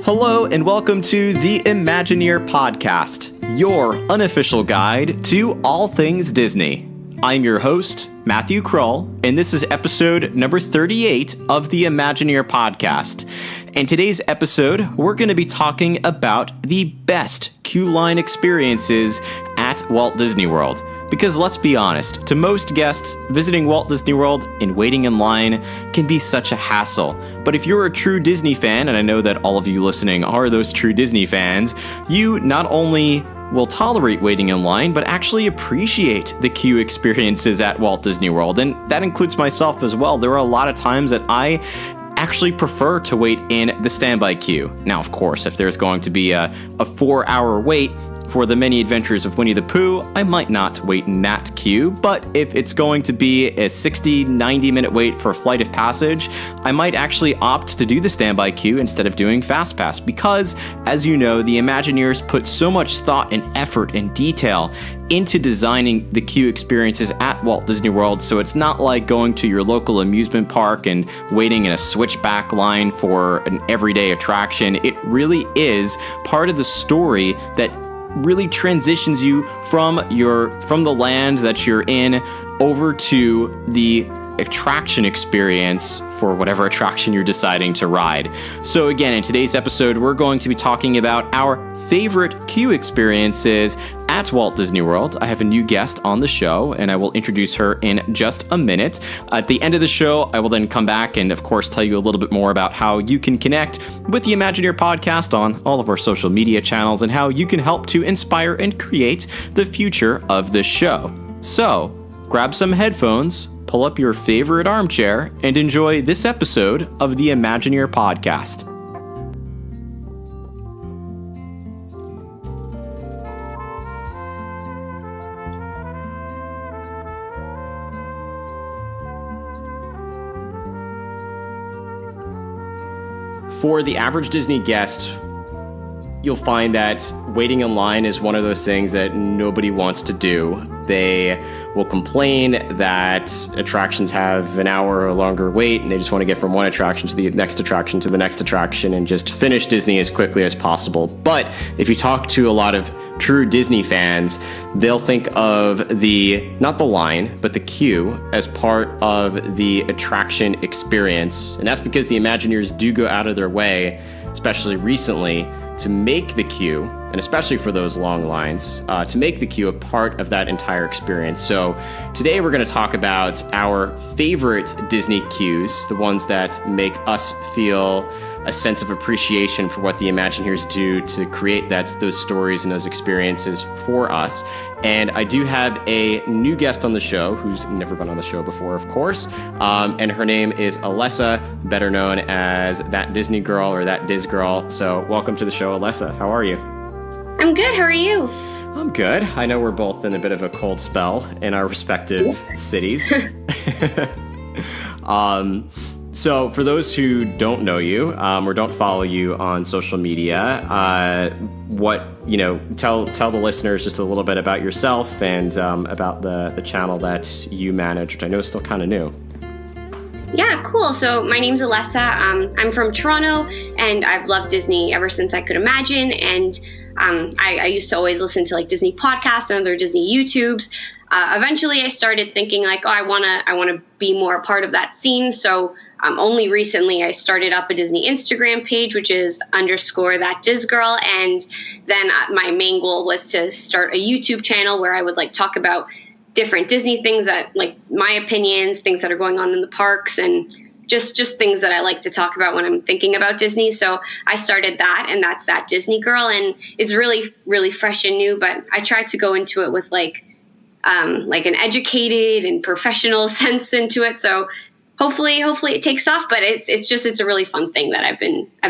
Hello and welcome to the Imagineer Podcast, your unofficial guide to all things Disney. I'm your host, Matthew Krull, and this is episode number 38 of the Imagineer Podcast. In today's episode, we're going to be talking about the best queue line experiences at Walt Disney World. Because let's be honest, to most guests, visiting Walt Disney World and waiting in line can be such a hassle. But if you're a true Disney fan, and I know that all of you listening are those true Disney fans, you not only will tolerate waiting in line, but actually appreciate the queue experiences at Walt Disney World. And that includes myself as well. There are a lot of times that I actually prefer to wait in the standby queue. Now, of course, if there's going to be a 4-hour wait for the many adventures of Winnie the Pooh, I might not wait in that queue, but if it's going to be a 60-90 minute wait for Flight of Passage, I might actually opt to do the standby queue instead of doing FastPass because, as you know, the Imagineers put so much thought and effort and detail into designing the queue experiences at Walt Disney World, so it's not like going to your local amusement park and waiting in a switchback line for an everyday attraction. It really is part of the story that really transitions you from the land that you're in over to the attraction experience for whatever attraction you're deciding to ride. So again, in today's episode, we're going to be talking about our favorite queue experiences at Walt Disney World. I have a new guest on the show, and I will introduce her in just a minute. At the end of the show, I will then come back and, of course, tell you a little bit more about how you can connect with the Imagineer Podcast on all of our social media channels and how you can help to inspire and create the future of the show. So, grab some headphones, pull up your favorite armchair, and enjoy this episode of the Imagineer Podcast. For the average Disney guest, you'll find that waiting in line is one of those things that nobody wants to do. They will complain that attractions have an hour or longer wait, and they just want to get from one attraction to the next attraction to the next attraction and just finish Disney as quickly as possible. But if you talk to a lot of true Disney fans, they'll think of not the line, but the queue as part of the attraction experience. And that's because the Imagineers do go out of their way, especially recently, to make the queue, and especially for those long lines, to make the queue a part of that entire experience. So today we're going to talk about our favorite Disney queues, the ones that make us feel a sense of appreciation for what the Imagineers do to create those stories and those experiences for us. And I do have a new guest on the show who's never been on the show before, of course. And her name is Alessa, better known as That Disney Girl or That Diz Girl. So welcome to the show, Alessa. How are you? I'm good. How are you? I'm good. I know we're both in a bit of a cold spell in our respective cities. So for those who don't know you or don't follow you on social media, tell the listeners just a little bit about yourself and about the channel that you manage, which I know is still kind of new. Yeah, cool. So my name's Alessa. I'm from Toronto, and I've loved Disney ever since I could imagine. And I used to always listen to like Disney podcasts and other Disney YouTubes. Eventually, I started thinking like, I want to be more a part of that scene. So only recently I started up a Disney Instagram page, which is _thatdizgirl. And then my main goal was to start a YouTube channel where I would like talk about different Disney things that like my opinions, things that are going on in the parks, and just things that I like to talk about when I'm thinking about Disney. So I started that, and that's That Disney Girl. And it's really, really fresh and new, but I tried to go into it with like an educated and professional sense into it. So hopefully it takes off, but it's a really fun thing that I've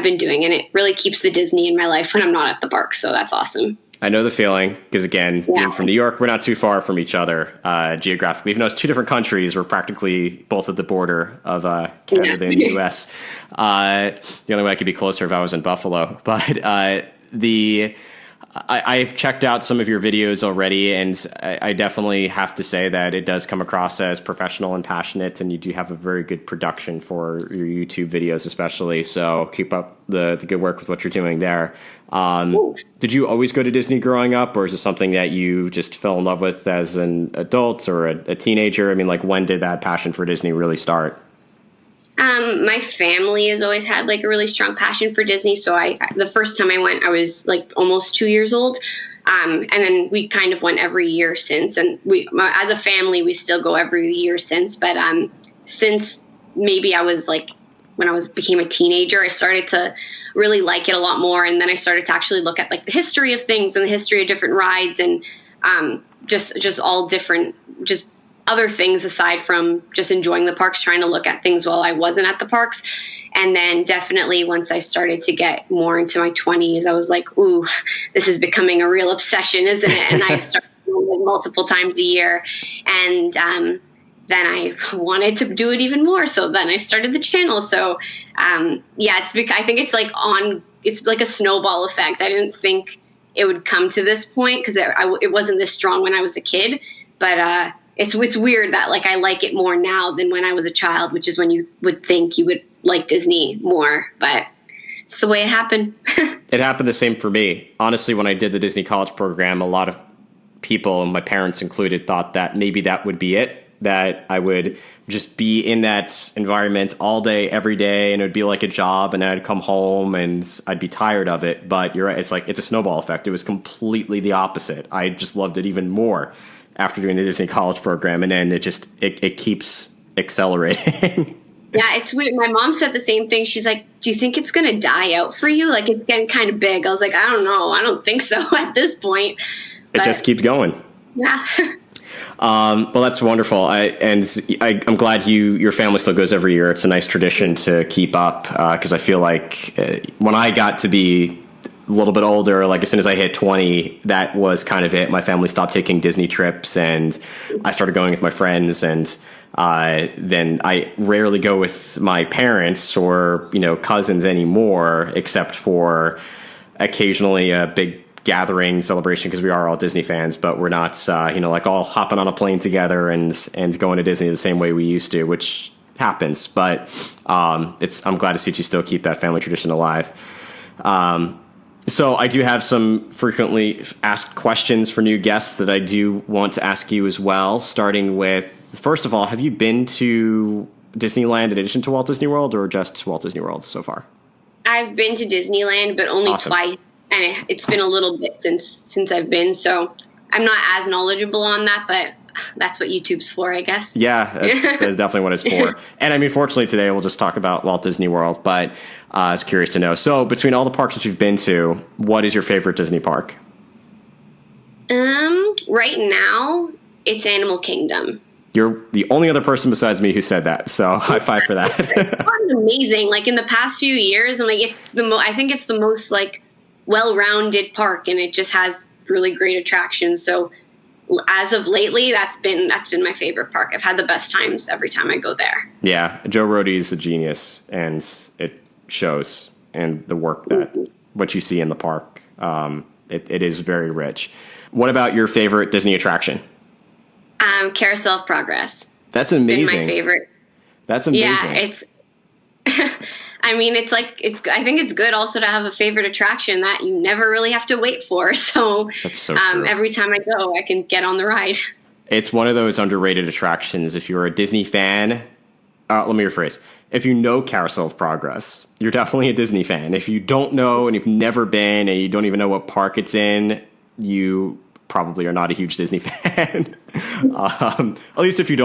been doing, and it really keeps the Disney in my life when I'm not at the park. So that's awesome. I know the feeling because, again, being from New York, we're not too far from each other geographically. Even though it's two different countries, we're practically both at the border of Canada and the U.S. The only way I could be closer if I was in Buffalo. But I've checked out some of your videos already, and I definitely have to say that it does come across as professional and passionate, and you do have a very good production for your YouTube videos especially. So keep up the good work with what you're doing there. Did you always go to Disney growing up, or is this something that you just fell in love with as an adult or a teenager? I mean, like, when did that passion for Disney really start? My family has always had like a really strong passion for Disney. So the first time I went, I was like almost 2 years old. And then we kind of went every year since, and as a family, we still go every year since. But, since maybe I was like, when I became a teenager, I started to really like it a lot more. And then I started to actually look at like the history of things and the history of different rides, and, just all different, just other things aside from just enjoying the parks, trying to look at things while I wasn't at the parks. And then definitely once I started to get more into my 20s, I was like, ooh, this is becoming a real obsession, isn't it? And I started doing it multiple times a year. And then I wanted to do it even more. So then I started the channel. So I think it's like a snowball effect. I didn't think it would come to this point because it wasn't this strong when I was a kid. But it's weird that like I like it more now than when I was a child, which is when you would think you would like Disney more, but it's the way it happened. It happened the same for me. Honestly, when I did the Disney College program, a lot of people, my parents included, thought that maybe that would be it, that I would just be in that environment all day, every day, and it would be like a job, and I'd come home and I'd be tired of it. But you're right, it's a snowball effect. It was completely the opposite. I just loved it even more after doing the Disney College program, and then it keeps accelerating. Yeah, it's weird. My mom said the same thing. She's like, do you think it's going to die out for you? Like, it's getting kind of big. I was like, I don't know. I don't think so at this point. It just keeps going. Yeah. Well, that's wonderful. I'm glad your family still goes every year. It's a nice tradition to keep up, because I feel like when I got to be a little bit older, like as soon as I hit 20, that was kind of it. My family stopped taking Disney trips, and I started going with my friends, and then I rarely go with my parents or cousins anymore, except for occasionally a big gathering celebration, because we are all Disney fans, but we're not like all hopping on a plane together and going to Disney the same way we used to, which happens. But I'm glad to see that you still keep that family tradition alive. So I do have some frequently asked questions for new guests that I do want to ask you as well, starting with, first of all, have you been to Disneyland in addition to Walt Disney World, or just Walt Disney World so far? I've been to Disneyland, but only twice, and it's been a little bit since I've been, so I'm not as knowledgeable on that, but that's what YouTube's for, I guess. Yeah, that's definitely what it's for. And I mean, fortunately today we'll just talk about Walt Disney World, but I was curious to know. So between all the parks that you've been to, what is your favorite Disney park? Right now, it's Animal Kingdom. You're the only other person besides me who said that, so high five for that. It's amazing. Like in the past few years, and like I think it's the most like well-rounded park, and it just has really great attractions. So as of lately, that's been my favorite park. I've had the best times every time I go there. Yeah, Joe Rohde is a genius, and it shows. And the work that what you see in the park, it is very rich. What about your favorite Disney attraction? Carousel of Progress. That's amazing. Been my favorite. That's amazing. Yeah, it's. I mean, I think it's good also to have a favorite attraction that you never really have to wait for. So, that's so true. Every time I go, I can get on the ride. It's one of those underrated attractions. If you're a Disney fan, let me rephrase. If you know Carousel of Progress, you're definitely a Disney fan. If you don't know and you've never been and you don't even know what park it's in, you probably are not a huge Disney fan. At least if you've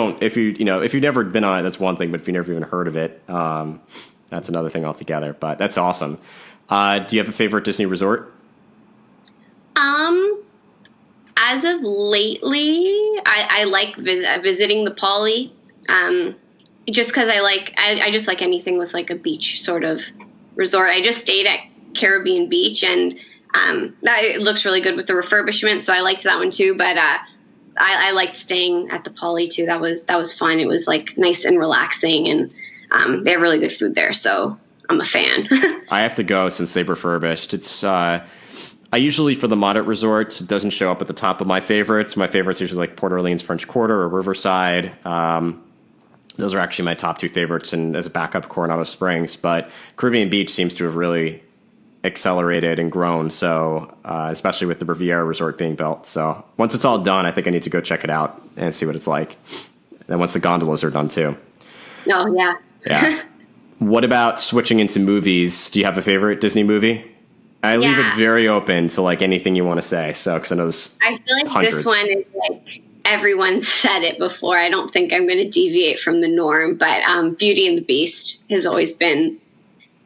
never been on it, that's one thing. But if you've never even heard of it, that's another thing altogether. But that's awesome. Do you have a favorite Disney resort? As of lately, I like visiting the Poly. Just because I just like anything with like a beach sort of resort. I just stayed at Caribbean Beach, and it looks really good with the refurbishment, so I liked that one too. But I liked staying at the Poly too. That was fun. It was like nice and relaxing, and they have really good food there, so I'm a fan. I have to go since they refurbished. It's I I usually, for the moderate resorts, it doesn't show up at the top of my favorites. My favorites are usually like Port Orleans French Quarter or Riverside. Those are actually my top two favorites, and as a backup, Coronado Springs. But Caribbean Beach seems to have really accelerated and grown, so especially with the Riviera Resort being built. So once it's all done, I think I need to go check it out and see what it's like. And once the gondolas are done too. Oh, yeah. Yeah. What about switching into movies? Do you have a favorite Disney movie? I leave it very open to like anything you want to say. So, because I know there's I feel like hundreds. This one is like everyone said it before. I don't think I'm going to deviate from the norm, but Beauty and the Beast has always been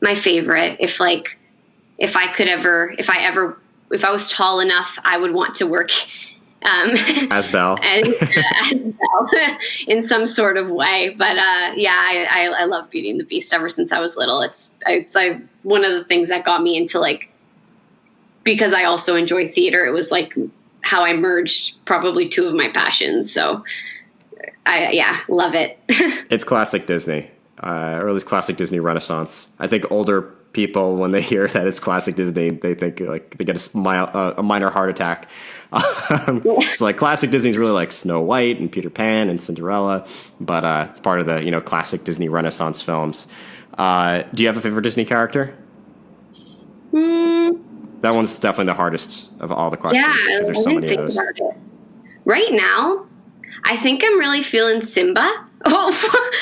my favorite. If I was tall enough, I would want to work as Belle. as Belle in some sort of way. But I love Beauty and the Beast ever since I was little. It's one of the things that got me into like, because I also enjoy theater. It was like how I merged probably two of my passions. So I love it. It's classic Disney, or at least classic Disney Renaissance. I think older people, when they hear that it's classic Disney, they think like they get a minor heart attack. It's like classic Disney is really like Snow White and Peter Pan and Cinderella, but it's part of the classic Disney Renaissance films. Do you have a favorite Disney character? That one's definitely the hardest of all the questions. Yeah, because there's so many of those. Right now, I think I'm really feeling Simba. Oh,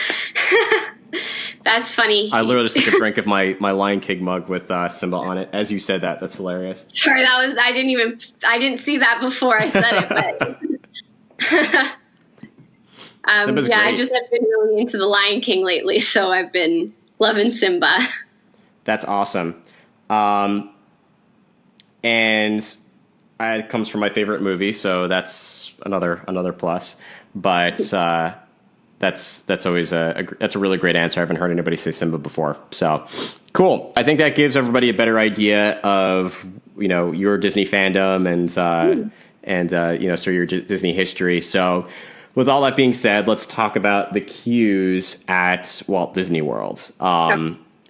that's funny. I literally just took a drink of my Lion King mug with Simba on it. As you said that, that's hilarious. Sorry, I didn't see that before I said it, but Simba's great. I just have been really into the Lion King lately, so I've been loving Simba. That's awesome. And it comes from my favorite movie, so that's another plus. But that's always that's a really great answer. I haven't heard anybody say Simba before, so cool. I think that gives everybody a better idea of your Disney fandom and sort of your Disney history. So, with all that being said, let's talk about the queues at Walt Disney World,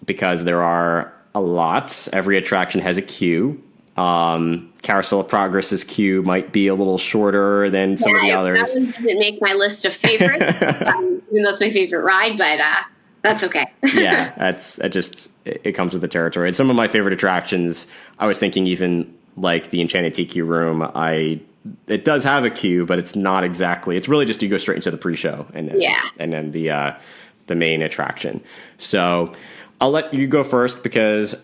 because there are a lot. Every attraction has a queue. Carousel of Progress's queue might be a little shorter than some of the others. That one doesn't make my list of favorites, even though it's my favorite ride, but that's okay. Yeah, it comes with the territory. And some of my favorite attractions, I was thinking even like the Enchanted Tiki Room, it does have a queue, but it's not exactly. It's really just you go straight into the pre-show and then the main attraction. So I'll let you go first because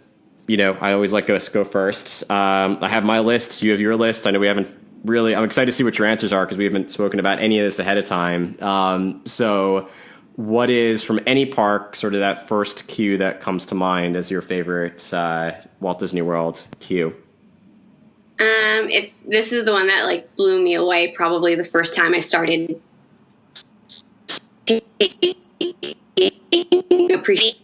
I always like us go first. I have my list. You have your list. I know we haven't really. I'm excited to see what your answers are because we haven't spoken about any of this ahead of time. So, what is from any park sort of that first queue that comes to mind as your favorite Walt Disney World queue? This is the one that like blew me away. Probably the first time I started appreciate.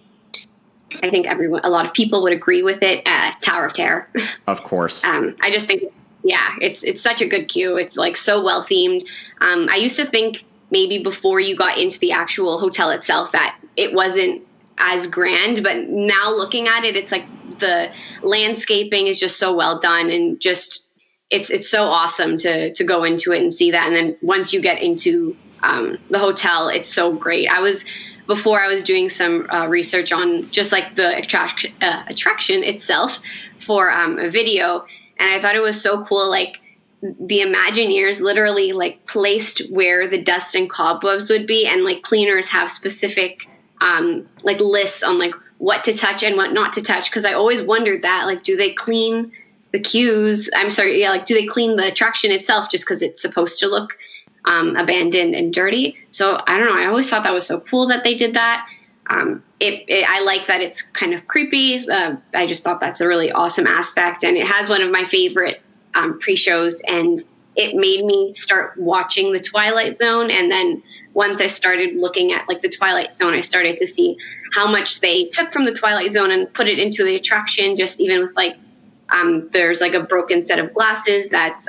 I think a lot of people would agree with it. Tower of Terror. Of course. I just think, it's such a good queue. It's like so well themed. I used to think maybe before you got into the actual hotel itself that it wasn't as grand, but now looking at it, it's like the landscaping is just so well done and just it's so awesome to go into it and see that. And then once you get into the hotel, it's so great. Before I was doing some research on just like the attraction itself for a video. And I thought it was so cool. Like the Imagineers literally like placed where the dust and cobwebs would be. And like cleaners have specific like lists on like what to touch and what not to touch. Cause I always wondered that, like, do they clean the queues? I'm sorry. Yeah. Like, do they clean the attraction itself just cause it's supposed to look abandoned and dirty. So I don't know. I always thought that was so cool that they did that. I like that it's kind of creepy. I just thought that's a really awesome aspect. And it has one of my favorite pre-shows. And it made me start watching the Twilight Zone. And then once I started looking at like the Twilight Zone, I started to see how much they took from the Twilight Zone and put it into the attraction. Just even with like, there's like a broken set of glasses that's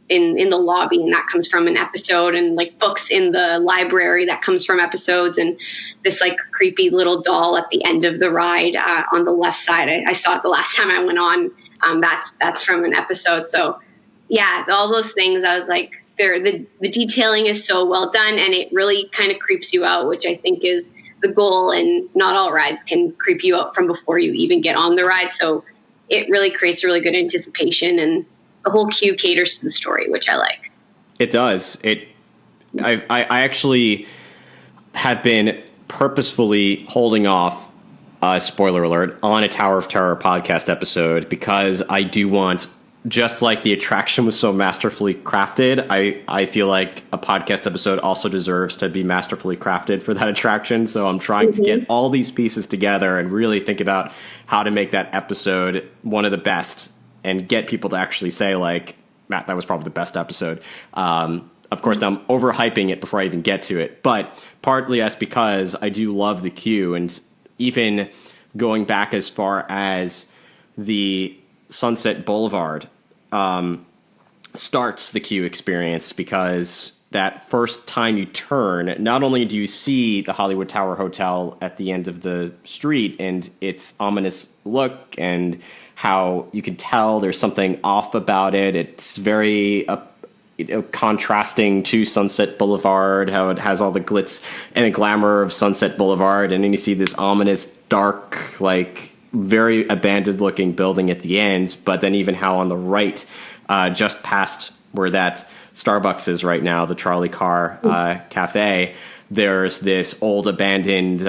in the lobby, and that comes from an episode, and like books in the library that comes from episodes, and this like creepy little doll at the end of the ride on the left side. I saw it the last time I went on That's from an episode. So yeah, all those things, I was like, the detailing is so well done, and it really kind of creeps you out, which I think is the goal. And not all rides can creep you out from before you even get on the ride. So it really creates really good anticipation, and the whole queue caters to the story, which I like. It does. I actually have been purposefully holding off, spoiler alert, on a Tower of Terror podcast episode because I do want, just like the attraction was so masterfully crafted, I feel like a podcast episode also deserves to be masterfully crafted for that attraction. So I'm trying to get all these pieces together and really think about how to make that episode one of the best and get people to actually say, like, Matt, that was probably the best episode. Of course, now I'm overhyping it before I even get to it, but partly that's because I do love the queue, and even going back as far as the Sunset Boulevard starts the queue experience, because that first time you turn, not only do you see the Hollywood Tower Hotel at the end of the street and its ominous look and how you can tell there's something off about it. It's very contrasting to Sunset Boulevard, how it has all the glitz and the glamour of Sunset Boulevard, and then you see this ominous, dark, like very abandoned looking building at the end. But then even how on the right, just past where that Starbucks is right now, the Charlie Carr Cafe, there's this old abandoned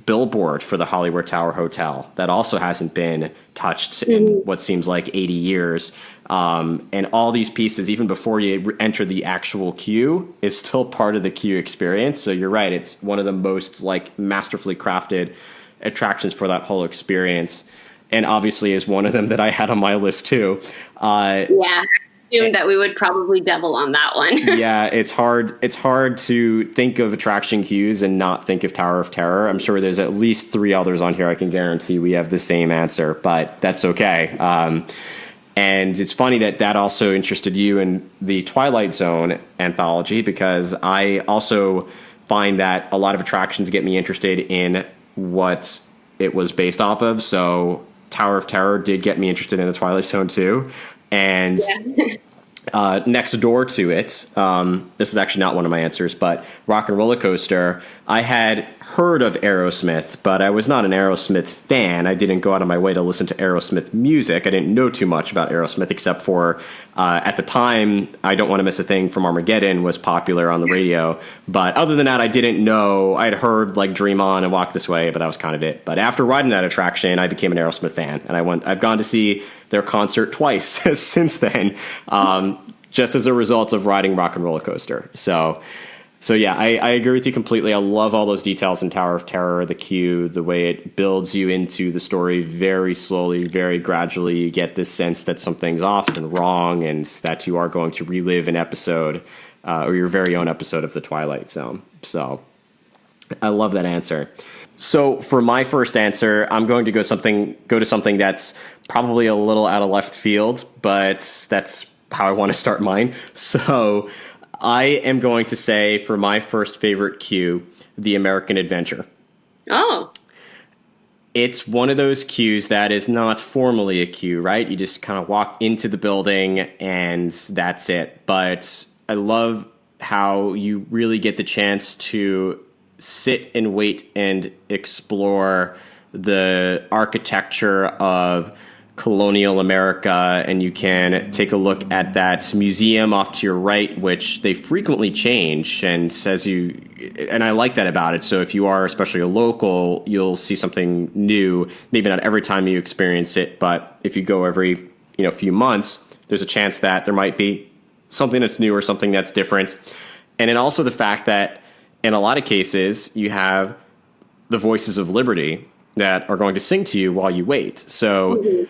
billboard for the Hollywood Tower Hotel that also hasn't been touched in what seems like 80 years. And all these pieces, even before you enter the actual queue, is still part of the queue experience. So you're right. It's one of the most like masterfully crafted attractions for that whole experience. And obviously is one of them that I had on my list too. Yeah. Assumed that we would probably double on that one. Yeah, it's hard. It's hard to think of attraction queues and not think of Tower of Terror. I'm sure there's at least 3 others on here. I can guarantee we have the same answer, but that's okay. And it's funny that also interested you in the Twilight Zone anthology, because I also find that a lot of attractions get me interested in what it was based off of. So Tower of Terror did get me interested in the Twilight Zone too. And next door to it, this is actually not one of my answers, but Rock and Roller Coaster, I had heard of Aerosmith, but I was not an Aerosmith fan. I didn't go out of my way to listen to Aerosmith music. I didn't know too much about Aerosmith, except for at the time, I Don't Want to Miss a Thing from Armageddon was popular on the radio. But other than that, I didn't know. I'd heard like Dream On and Walk This Way, but that was kind of it. But after riding that attraction, I became an Aerosmith fan, and I've gone to see their concert twice since then, just as a result of riding Rock and Roller Coaster. So yeah, I agree with you completely. I love all those details in Tower of Terror, the queue, the way it builds you into the story very slowly, very gradually. You get this sense that something's off and wrong, and that you are going to relive an episode or your very own episode of The Twilight Zone. So I love that answer. So for my first answer, I'm going to go to something that's probably a little out of left field, but that's how I want to start mine. So I am going to say, for my first favorite queue, the American Adventure. Oh. It's one of those queues that is not formally a queue, right? You just kind of walk into the building and that's it. But I love how you really get the chance to sit and wait and explore the architecture of colonial America, and you can take a look at that museum off to your right, which they frequently change, and I like that about it. So if you are especially a local, you'll see something new. Maybe not every time you experience it, but if you go every few months, there's a chance that there might be something that's new or something that's different. And then also the fact that in a lot of cases, you have the Voices of Liberty that are going to sing to you while you wait. So,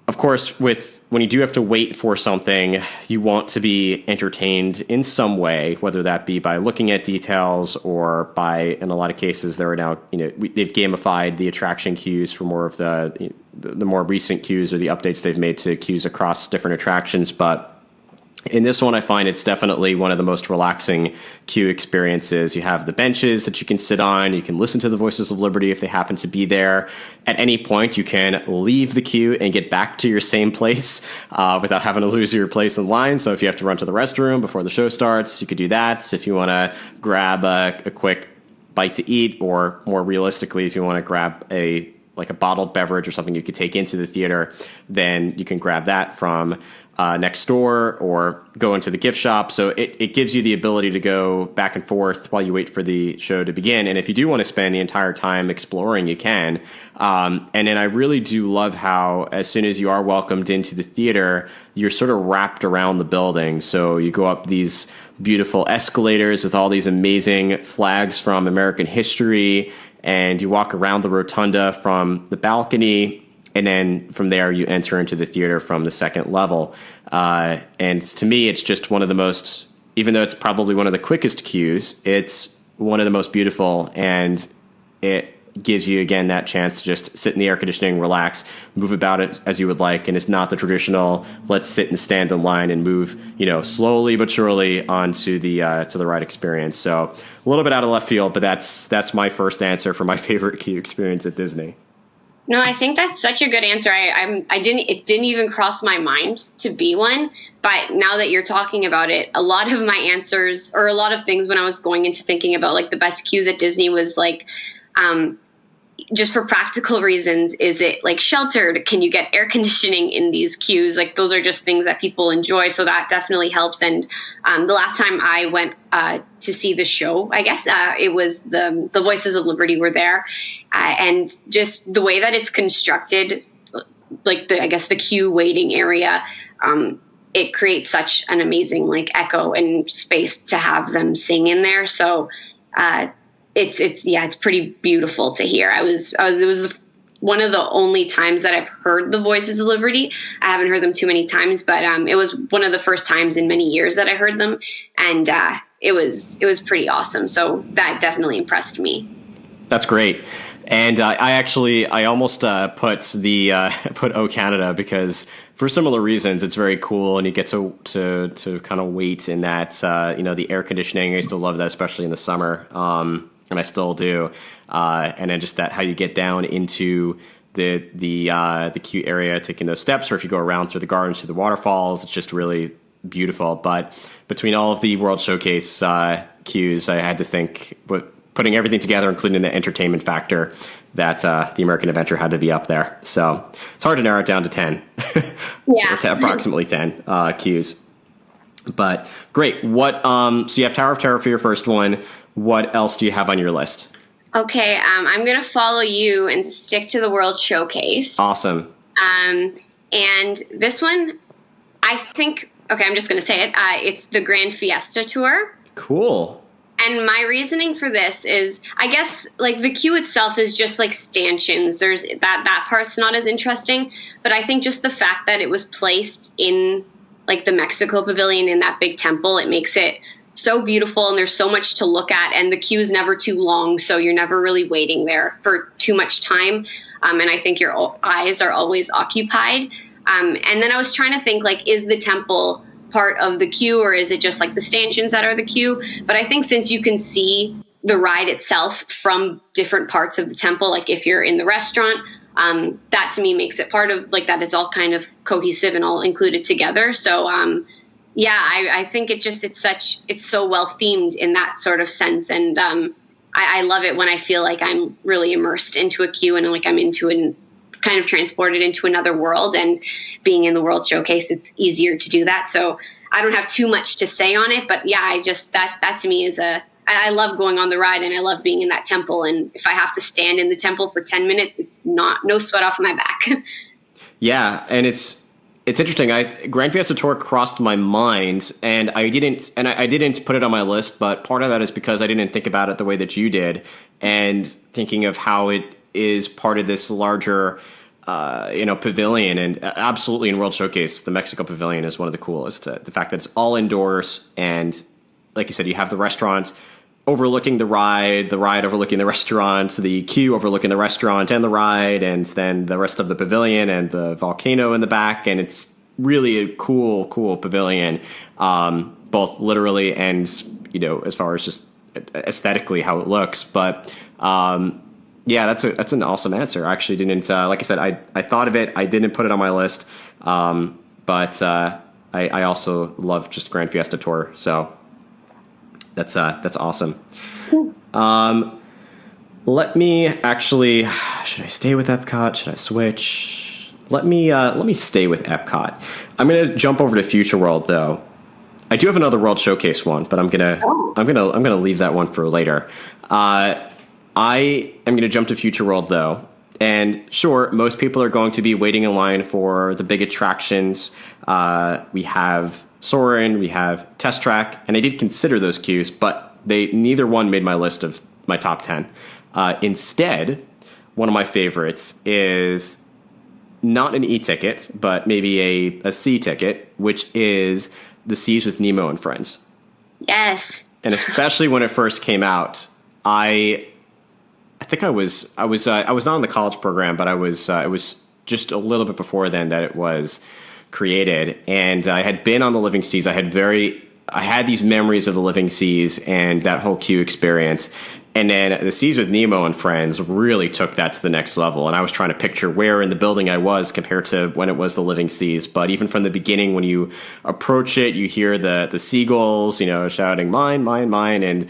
of course, when you do have to wait for something, you want to be entertained in some way, whether that be by looking at details or by, in a lot of cases, there are now, they've gamified the attraction queues for more of the more recent queues or the updates they've made to queues across different attractions. But In this one, I find it's definitely one of the most relaxing queue experiences. You have the benches that you can sit on. You can listen to the Voices of Liberty if they happen to be there. At any point, you can leave the queue and get back to your same place without having to lose your place in line. So if you have to run to the restroom before the show starts, you could do that. So if you want to grab a quick bite to eat, or more realistically, if you want to grab a bottled beverage or something you could take into the theater, then you can grab that from next door or go into the gift shop. So it gives you the ability to go back and forth while you wait for the show to begin. And if you do want to spend the entire time exploring, you can. And then I really do love how as soon as you are welcomed into the theater, you're sort of wrapped around the building. So you go up these beautiful escalators with all these amazing flags from American history, and you walk around the rotunda from the balcony. And then from there, you enter into the theater from the second level. And to me, it's just one of the most, even though it's probably one of the quickest queues, it's one of the most beautiful. And it gives you, again, that chance to just sit in the air conditioning, relax, move about it as you would like. And it's not the traditional, let's sit and stand in line and move, slowly but surely onto the ride experience. So a little bit out of left field, but that's my first answer for my favorite queue experience at Disney. No, I think that's such a good answer. It didn't even cross my mind to be one, but now that you're talking about it, a lot of my answers, or a lot of things when I was going into thinking about like the best queues at Disney, was like, just for practical reasons, is it like sheltered? Can you get air conditioning in these queues? Like those are just things that people enjoy. So that definitely helps. And the last time I went to see the show, I guess, it was the Voices of Liberty were there. And just the way that it's constructed, like the queue waiting area, it creates such an amazing like echo and space to have them sing in there. So it's pretty beautiful to hear. It was one of the only times that I've heard the Voices of Liberty. I haven't heard them too many times, but it was one of the first times in many years that I heard them, and it was pretty awesome. So that definitely impressed me. That's great. And I almost put O Canada, because for similar reasons, it's very cool, and you get to kind of wait in that the air conditioning. I used to love that, especially in the summer. And I still do. And then just that how you get down into the queue area, taking those steps, or if you go around through the gardens to the waterfalls, it's just really beautiful. But between all of the World Showcase queues, I had to think, putting everything together, including the entertainment factor, that the American Adventure had to be up there. So it's hard to narrow it down to 10. Yeah. To approximately 10 queues. But great. So you have Tower of Terror for your first one. What else do you have on your list? Okay, I'm going to follow you and stick to the World Showcase. Awesome. And this one, I think, I'm just going to say it. It's the Grand Fiesta Tour. Cool. And my reasoning for this is, I guess, like the queue itself is just like stanchions. There's that part's not as interesting, but I think just the fact that it was placed in like the Mexico Pavilion in that big temple, it makes it so beautiful, and there's so much to look at, and the queue is never too long, so you're never really waiting there for too much time, and I think your eyes are always occupied. And then I was trying to think, like, is the temple part of the queue, or is it just like the stanchions that are the queue? But I think since you can see the ride itself from different parts of the temple, like if you're in the restaurant, that to me makes it part of like that. It's all kind of cohesive and all included together. So I think it's so well themed in that sort of sense. And I love it when I feel like I'm really immersed into a queue and like I'm kind of transported into another world. And being in the World Showcase, it's easier to do that. So I don't have too much to say on it, but yeah, that to me is I love going on the ride, and I love being in that temple. And if I have to stand in the temple for 10 minutes, it's no sweat off my back. Yeah. And it's interesting. Grand Fiesta Tour crossed my mind, and I didn't put it on my list, but part of that is because I didn't think about it the way that you did, and thinking of how it is part of this larger, pavilion. And absolutely in World Showcase, the Mexico Pavilion is one of the coolest. The fact that it's all indoors, and like you said, you have the restaurant overlooking the ride overlooking the restaurant, the queue overlooking the restaurant and the ride, and then the rest of the pavilion and the volcano in the back. And it's really a cool pavilion, both literally and, as far as just aesthetically how it looks. But yeah, that's an awesome answer. I actually didn't, like I said, I thought of it. I didn't put it on my list. But I also love just Grand Fiesta Tour. So that's awesome. Let me actually, should I stay with Epcot? Should I switch? Let me stay with Epcot. I'm going to jump over to Future World though. I do have another World Showcase one, but I'm gonna leave that one for later. I am gonna jump to Future World though, and sure, most people are going to be waiting in line for the big attractions. We have Soarin', we have Test Track, and I did consider those queues, but neither one made my list of my top 10. Instead, one of my favorites is not an E-ticket, but maybe a C ticket, which is the Seas with Nemo and Friends. Yes. And especially when it first came out, I think I was not in the college program, but it was just a little bit before then that it was created. And I had been on the Living Seas. I had these memories of the Living Seas and that whole queue experience. And then the Seas with Nemo and Friends really took that to the next level. And I was trying to picture where in the building I was compared to when it was the Living Seas. But even from the beginning, when you approach it, you hear the seagulls, shouting, mine, mine, mine, and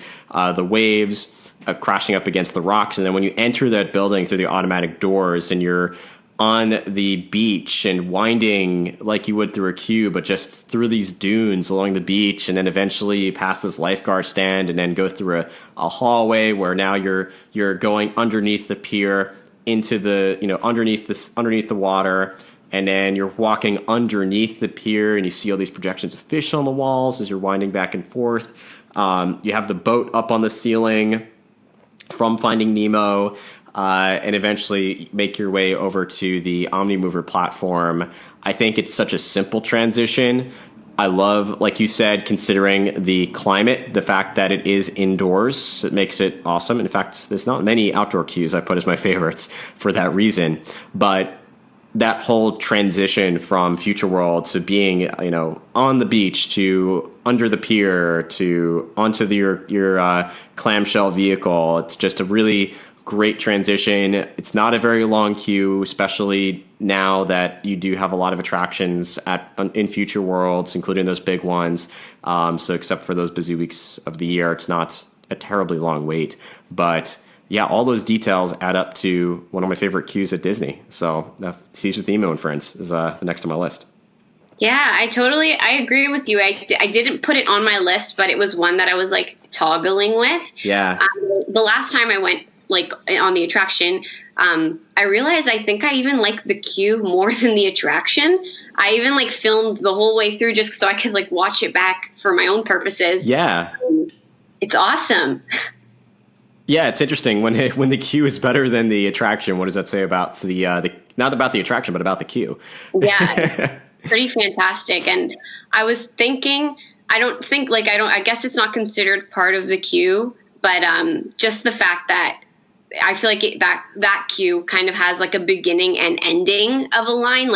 the waves crashing up against the rocks. And then when you enter that building through the automatic doors and you're on the beach and winding like you would through a queue, but just through these dunes along the beach, and then eventually past this lifeguard stand, and then go through a hallway where now you're going underneath the pier into the underneath the water, and then you're walking underneath the pier and you see all these projections of fish on the walls as you're winding back and forth. You have the boat up on the ceiling from Finding Nemo. And eventually make your way over to the Omnimover platform. I think it's such a simple transition. I love, like you said, considering the climate, the fact that it is indoors, it makes it awesome. In fact, there's not many outdoor queues I put as my favorites for that reason. But that whole transition from Future World to being, on the beach to under the pier to onto your clamshell vehicle, it's just a really great transition. It's not a very long queue, especially now that you do have a lot of attractions in Future Worlds, including those big ones. So except for those busy weeks of the year, it's not a terribly long wait. But yeah, all those details add up to one of my favorite queues at Disney. So Seas with Nemo and Friends is the next on my list. Yeah, I agree with you. I didn't put it on my list, but it was one that I was like toggling with. Yeah. The last time I went on the attraction, I realized I think I even like the queue more than the attraction. I even filmed the whole way through just so I could watch it back for my own purposes. Yeah. It's awesome. Yeah, it's interesting when the queue is better than the attraction. What does that say about the not about the attraction, but about the queue? Yeah, pretty fantastic. And I was thinking, I guess it's not considered part of the queue, but just the fact that I feel like that queue kind of has a beginning and ending of a line,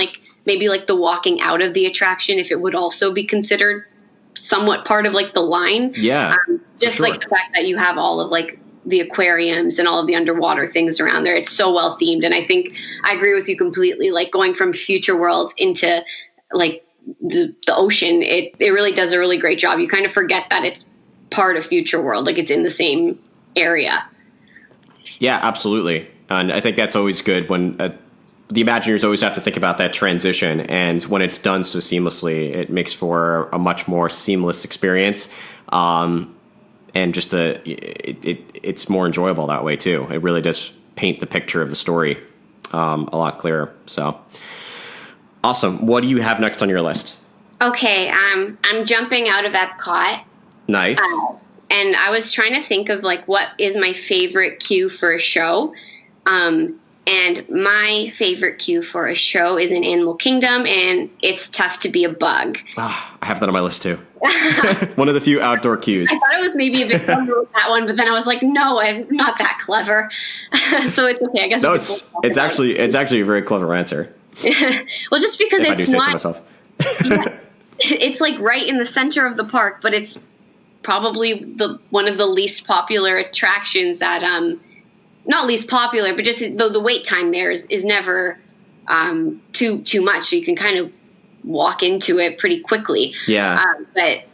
maybe the walking out of the attraction, if it would also be considered somewhat part of the line. Yeah, just sure. The fact that you have all of the aquariums and all of the underwater things around there. It's so well themed. And I think I agree with you completely. Going from Future World into the ocean, it really does a really great job. You kind of forget that it's part of Future World, it's in the same area. Yeah, absolutely. And I think that's always good when the Imagineers always have to think about that transition. And when it's done so seamlessly, it makes for a much more seamless experience. And just it's more enjoyable that way too. It really does paint the picture of the story a lot clearer. So awesome. What do you have next on your list? Okay, I'm jumping out of Epcot. Nice. And I was trying to think of what is my favorite queue for a show. And my favorite queue for a show is in Animal Kingdom, and it's Tough to Be a Bug. I have that on my list too. One of the few outdoor queues. I thought it was maybe a bit clever with that one, but then I was like, no, I'm not that clever. So it's okay. I guess no, it's actually a very clever answer. Well, just because if it's I do say not. so myself. Yeah. It's like right in the center of the park, but it's probably one of the least popular attractions that, not least popular, but just the wait time there is never too much. So you can kind of walk into it pretty quickly. Yeah. But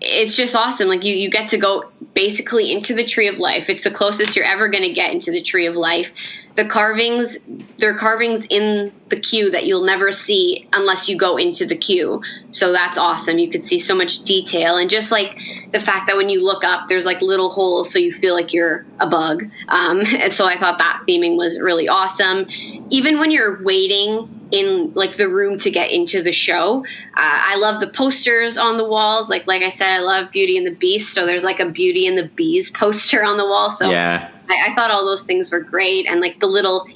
it's just awesome. Like you get to go basically into the Tree of Life. It's the closest you're ever going to get into the Tree of Life. There are carvings in the queue that you'll never see unless you go into the queue. So that's awesome. You could see so much detail, and just like the fact that when you look up, there's like little holes, so you feel like you're a bug. And so I thought that theming was really awesome. Even when you're waiting in like the room to get into the show, I love the posters on the walls. Like I said, I love Beauty and the Beast. So there's like a Beauty and the Bees poster on the wall. So yeah. I thought all those things were great. And like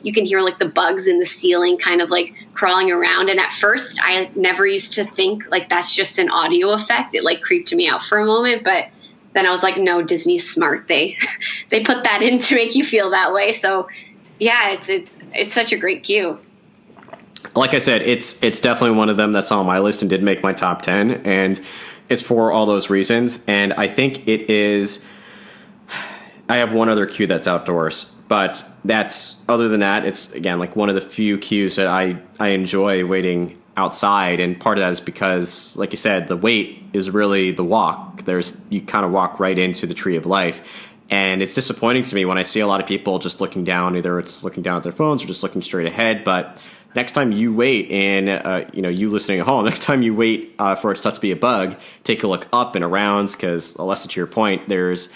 you can hear like the bugs in the ceiling kind of like crawling around. And at first I never used to think like that's just an audio effect. It like creeped me out for a moment, but then I was like, no, Disney's smart. They put that in to make you feel that way. So yeah, it's such a great queue. Like I said, it's definitely one of them that's on my list and did make my top 10, and it's for all those reasons. And I think it is. I have one other queue that's outdoors, but other than that, it's again like one of the few queues that I enjoy waiting outside, and part of that is because, like you said, the wait is really the walk. You kind of walk right into the Tree of Life. And it's disappointing to me when I see a lot of people just looking down, either it's looking down at their phones or just looking straight ahead. But next time you wait, and you listening at home, next time you wait for it to be a bug, take a look up and around, because, Alessa, to your point, there's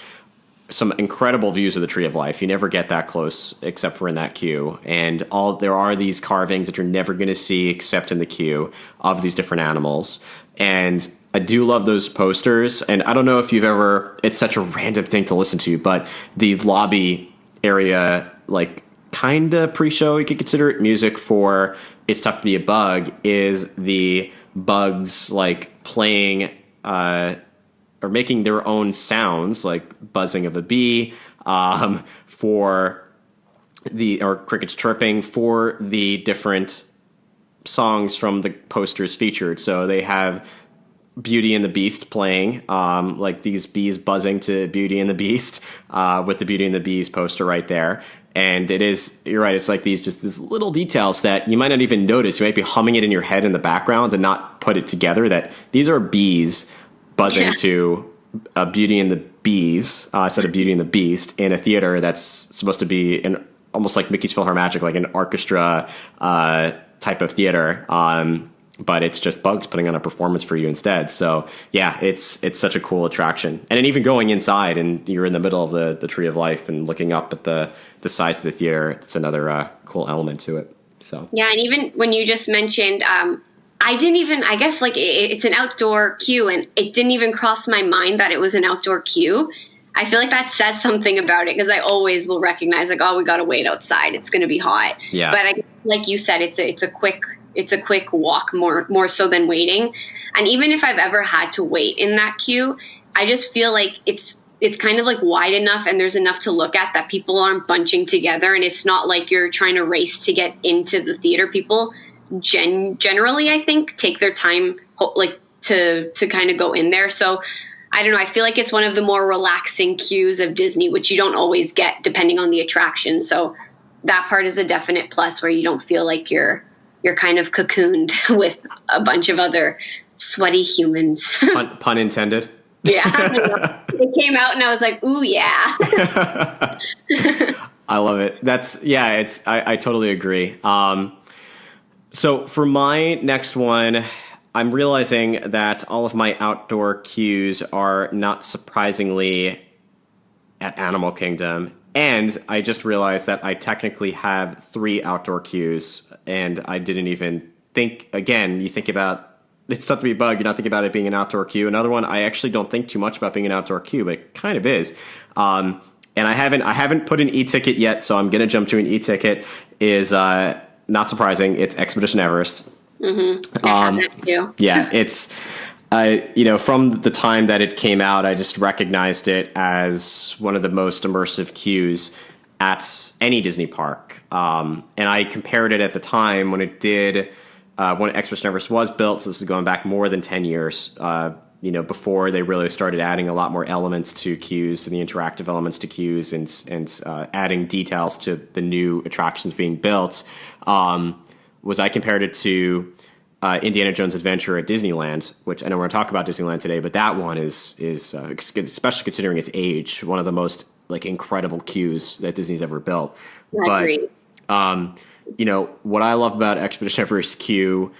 some incredible views of the Tree of Life. You never get that close except for in that queue. And there are these carvings that you're never going to see except in the queue of these different animals. And I do love those posters. And I don't know if you've ever, it's such a random thing to listen to, but the lobby area, like kind of pre-show, you could consider it music for It's Tough to Be a Bug, is the bugs like playing or making their own sounds, like buzzing of a bee, or crickets chirping for the different songs from the posters featured. So they have Beauty and the Beast playing, like these bees buzzing to Beauty and the Beast, with the Beauty and the Beast poster right there. And you're right, it's like these little details that you might not even notice. You might be humming it in your head in the background and not put it together that these are bees buzzing to Beauty and the Bees instead of Beauty and the Beast in a theater that's supposed to be almost like Mickey's PhilharMagic, like an orchestra type of theater. But it's just bugs putting on a performance for you instead. So yeah, it's such a cool attraction. And then even going inside and you're in the middle of the Tree of Life and looking up at the size of the theater, it's another cool element to it. So yeah, and even when you just mentioned, I guess like it's an outdoor queue, and it didn't even cross my mind that it was an outdoor queue. I feel like that says something about it, because I always will recognize like, oh, we got to wait outside. It's going to be hot. Yeah. But like you said, it's a quick walk more so than waiting. And even if I've ever had to wait in that queue, I just feel like it's kind of like wide enough and there's enough to look at that people aren't bunching together, and it's not like you're trying to race to get into the theater. People generally, I think, take their time like to kind of go in there. So I don't know. I feel like it's one of the more relaxing queues of Disney, which you don't always get depending on the attraction. So that part is a definite plus, where you don't feel like you're kind of cocooned with a bunch of other sweaty humans. Pun intended. Yeah. It came out and I was like, ooh, yeah. I love it. I totally agree. So for my next one, I'm realizing that all of my outdoor queues are not surprisingly at Animal Kingdom. And I just realized that I technically have 3 outdoor queues, and I didn't even think, again, you think about, it's tough to be a bug, you're not thinking about it being an outdoor queue. Another one, I actually don't think too much about being an outdoor queue, but it kind of is. And I haven't put an e-ticket yet, so I'm going to jump to an e-ticket, is not surprising. It's Expedition Everest. Mm-hmm. I have that too. Yeah, it's, from the time that it came out, I just recognized it as one of the most immersive queues at any Disney park. And I compared it at the time when it did when Expedition Everest was built. So this is going back more than 10 years. Before they really started adding a lot more elements to queues and the interactive elements to queues and adding details to the new attractions being built, was I compared it to Indiana Jones Adventure at Disneyland, which I know we're going to talk about Disneyland today, but that one is especially considering its age, one of the most incredible queues that Disney's ever built. I agree. What I love about Expedition Everest queue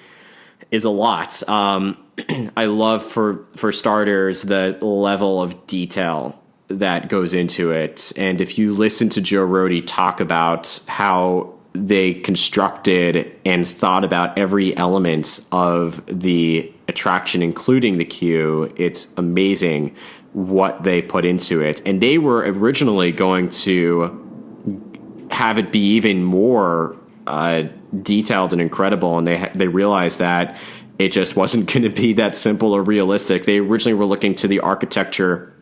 is a lot. I love, for starters, the level of detail that goes into it. And if you listen to Joe Rohde talk about how they constructed and thought about every element of the attraction, including the queue, it's amazing what they put into it. And they were originally going to have it be even more detailed and incredible, and they realized that it just wasn't going to be that simple or realistic. They originally were looking to the architecture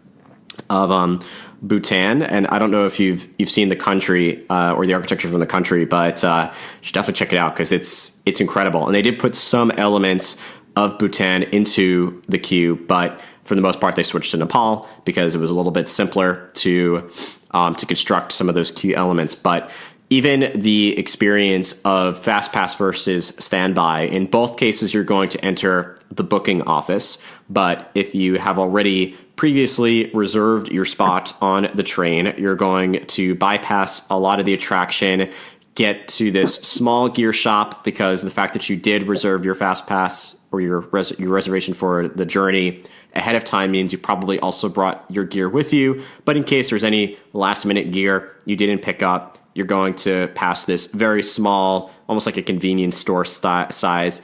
of Bhutan, and I don't know if you've seen the country or the architecture from the country, but you should definitely check it out because it's incredible. And they did put some elements of Bhutan into the queue, but for the most part, they switched to Nepal because it was a little bit simpler to construct some of those queue elements. But even the experience of Fast Pass versus Standby, in both cases, you're going to enter the booking office. But if you have already previously reserved your spot on the train, you're going to bypass a lot of the attraction, get to this small gear shop, because the fact that you did reserve your Fast Pass or your reservation for the journey ahead of time means you probably also brought your gear with you. But in case there's any last minute gear you didn't pick up, you're going to pass this very small, almost like a convenience store size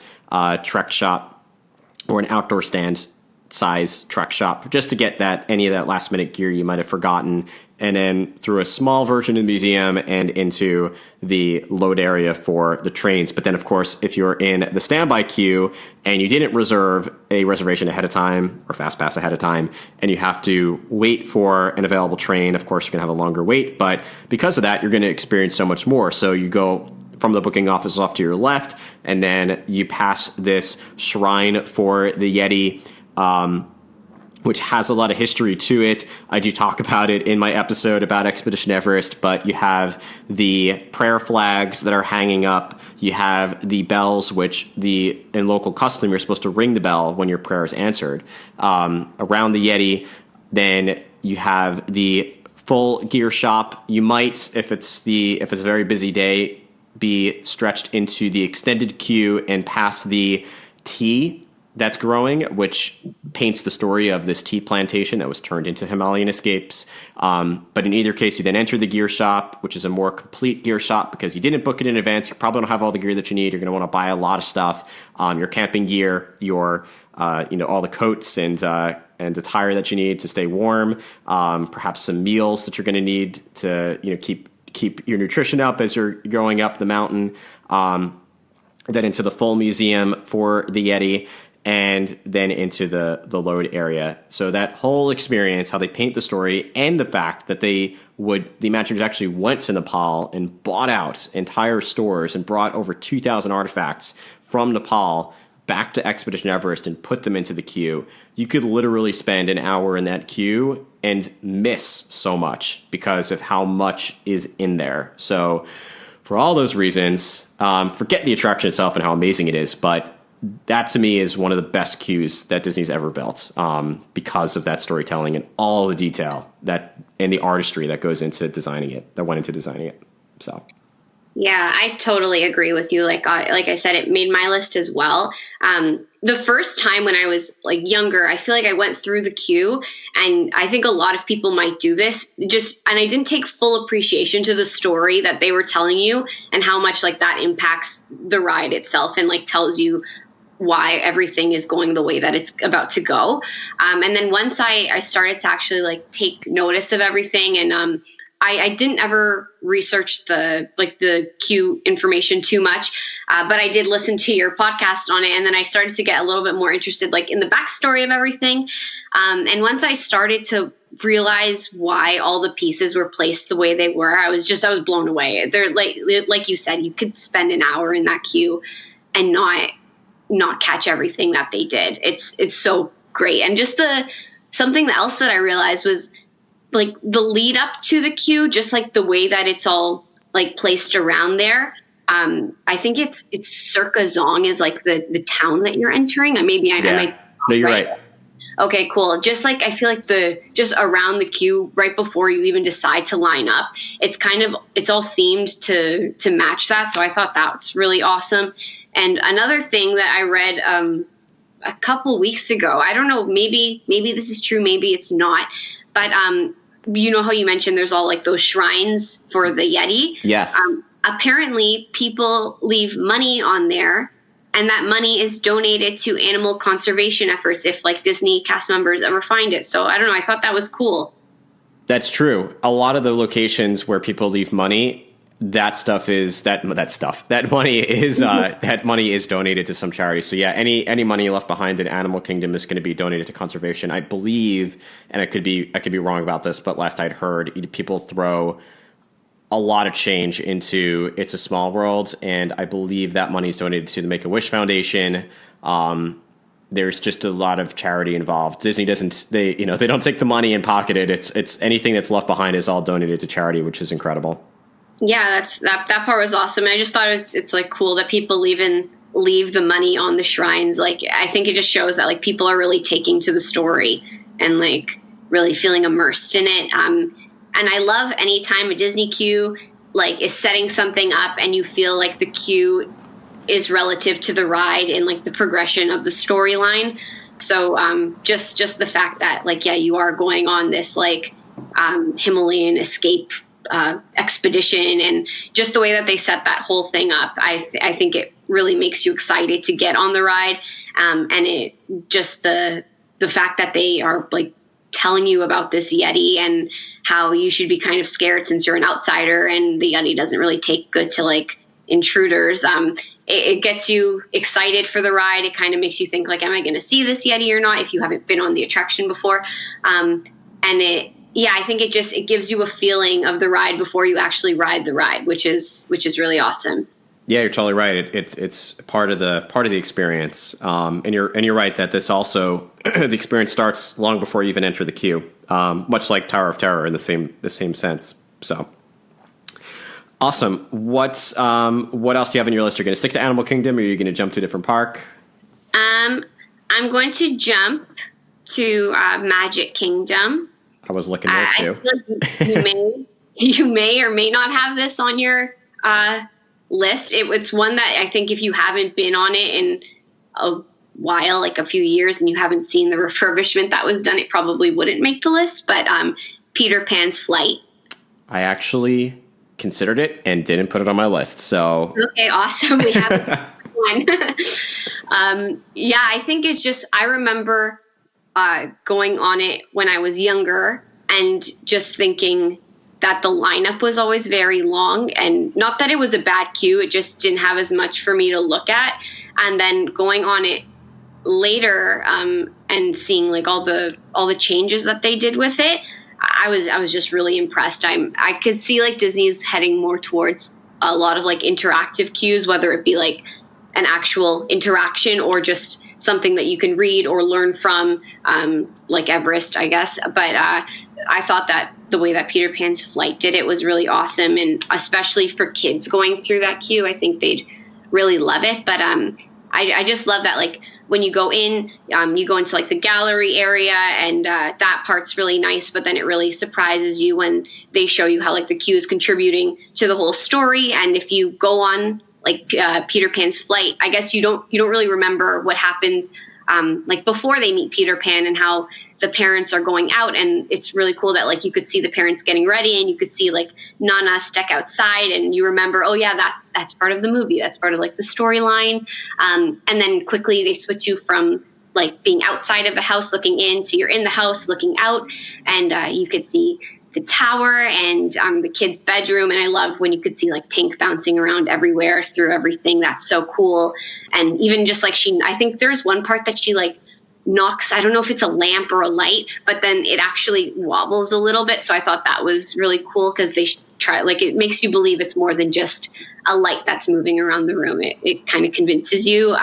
trek shop or an outdoor stand size trek shop, just to get any of that last minute gear you might have forgotten, and then through a small version of the museum and into the load area for the trains. But then, of course, if you're in the standby queue and you didn't reserve a reservation ahead of time or fast pass ahead of time, and you have to wait for an available train, of course, you're going to have a longer wait. But because of that, you're going to experience so much more. So you go from the booking office off to your left, and then you pass this shrine for the Yeti, which has a lot of history to it. I do talk about it in my episode about Expedition Everest, but you have the prayer flags that are hanging up. You have the bells, which in local custom, you're supposed to ring the bell when your prayer is answered. Around the Yeti, then you have the full gear shop. You might, if it's a very busy day, be stretched into the extended queue and pass the tea that's growing, which paints the story of this tea plantation that was turned into Himalayan escapes. But in either case, you then enter the gear shop, which is a more complete gear shop because you didn't book it in advance. You probably don't have all the gear that you need. You're going to want to buy a lot of stuff, your camping gear, your all the coats and the tire that you need to stay warm, perhaps some meals that you're going to need to keep your nutrition up as you're going up the mountain. Then into the full museum for the Yeti, and then into the load area. So that whole experience, how they paint the story, and the fact that the Imagineers actually went to Nepal and bought out entire stores and brought over 2,000 artifacts from Nepal back to Expedition Everest and put them into the queue. You could literally spend an hour in that queue and miss so much because of how much is in there. So for all those reasons, forget the attraction itself and how amazing it is, but that to me is one of the best queues that Disney's ever built, because of that storytelling and all the detail and the artistry that went into designing it. So. Yeah, I totally agree with you. Like I said, it made my list as well. The first time when I was younger, I feel like I went through the queue, and I think a lot of people might do this, and I didn't take full appreciation to the story that they were telling you and how much that impacts the ride itself and tells you why everything is going the way that it's about to go. And then once I started to actually take notice of everything, and I didn't ever research the queue information too much, but I did listen to your podcast on it, and then I started to get a little bit more interested in the backstory of everything. And once I started to realize why all the pieces were placed the way they were, I was blown away. They're like you said, you could spend an hour in that queue and not catch everything that they did. It's so great. And just something else that I realized was like the lead up to the queue, just like the way that it's all like placed around there. I think it's Circa Zong is like the town that you're entering. I might. No, you're right. Okay, cool. Just like I feel like just around the queue right before you even decide to line up, it's all themed to match that. So I thought that was really awesome. And another thing that I read a couple weeks ago, I don't know, maybe this is true, maybe it's not, but you know how you mentioned there's all like those shrines for the Yeti? Yes. Apparently people leave money on there, and that money is donated to animal conservation efforts if like Disney cast members ever find it. So I don't know, I thought that was cool. That's true. A lot of the locations where people leave money, that money is donated to some charity. So yeah, any money left behind in Animal Kingdom is going to be donated to conservation. I believe, and I could be wrong about this, but last I'd heard, people throw a lot of change into It's a Small World, and I believe that money is donated to the Make-A-Wish Foundation. There's just a lot of charity involved. Disney they don't take the money and pocket it. It's anything that's left behind is all donated to charity, which is incredible. Yeah, that part was awesome. I just thought it's like cool that people leave the money on the shrines. Like, I think it just shows that like people are really taking to the story and like really feeling immersed in it. And I love any time a Disney queue like is setting something up and you feel like the queue is relative to the ride and like the progression of the storyline. So just the fact that like, yeah, you are going on this like Himalayan escape expedition, and just the way that they set that whole thing up, I think it really makes you excited to get on the ride. And it just the fact that they are like telling you about this Yeti and how you should be kind of scared since you're an outsider and the Yeti doesn't really take good to like intruders. It gets you excited for the ride. It kind of makes you think like, am I going to see this Yeti or not? If you haven't been on the attraction before. I think it gives you a feeling of the ride before you actually ride the ride, which is really awesome. Yeah, you're totally right. It's part of the experience. And you're right that this also the experience starts long before you even enter the queue. Much like Tower of Terror in the same sense. So awesome. What else do you have on your list? You're going to stick to Animal Kingdom, or are you going to jump to a different park? I'm going to jump to Magic Kingdom. I was looking there too. I feel like you may or may not have this on your list. It's one that I think if you haven't been on it in a while, like a few years, and you haven't seen the refurbishment that was done, it probably wouldn't make the list. But Peter Pan's Flight. I actually considered it and didn't put it on my list. So okay, awesome. We have one. I think it's just, I remember going on it when I was younger and just thinking that the lineup was always very long, and not that it was a bad queue, it just didn't have as much for me to look at. And then going on it later and seeing like all the changes that they did with it, I was just really impressed. I could see like Disney's heading more towards a lot of like interactive queues, whether it be like an actual interaction or just something that you can read or learn from, like Everest, I guess. But I thought that the way that Peter Pan's Flight did it was really awesome. And especially for kids going through that queue, I think they'd really love it. But I just love that, like, when you go in, you go into like the gallery area, and that part's really nice. But then it really surprises you when they show you how like the queue is contributing to the whole story. And if you go on like Peter Pan's Flight, I guess you don't really remember what happens like before they meet Peter Pan and how the parents are going out. And it's really cool that like you could see the parents getting ready, and you could see like Nana step outside, and you remember, oh yeah, that's part of the movie. That's part of like the storyline. And then quickly they switch you from like being outside of the house looking in to you're in the house looking out, and you could see the tower and the kids' bedroom. And I love when you could see like Tink bouncing around everywhere through everything. That's so cool. And even just like I think there's one part that she like knocks, I don't know if it's a lamp or a light, but then it actually wobbles a little bit. So I thought that was really cool because it makes you believe it's more than just a light that's moving around the room. It kind of convinces you.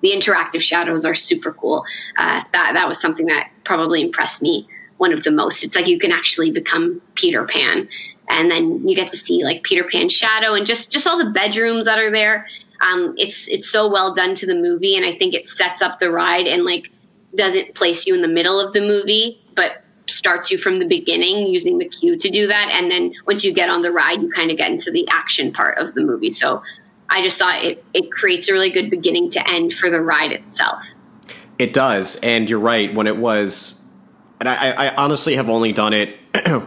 The interactive shadows are super cool. That was something that probably impressed me one of the most. It's like you can actually become Peter Pan, and then you get to see like Peter Pan's shadow and just all the bedrooms that are there. It's so well done to the movie, and I think it sets up the ride and like doesn't place you in the middle of the movie, but starts you from the beginning using the queue to do that. And then once you get on the ride, you kind of get into the action part of the movie. So I just thought it creates a really good beginning to end for the ride itself. It does. And you're right. When it was, and I honestly have only done it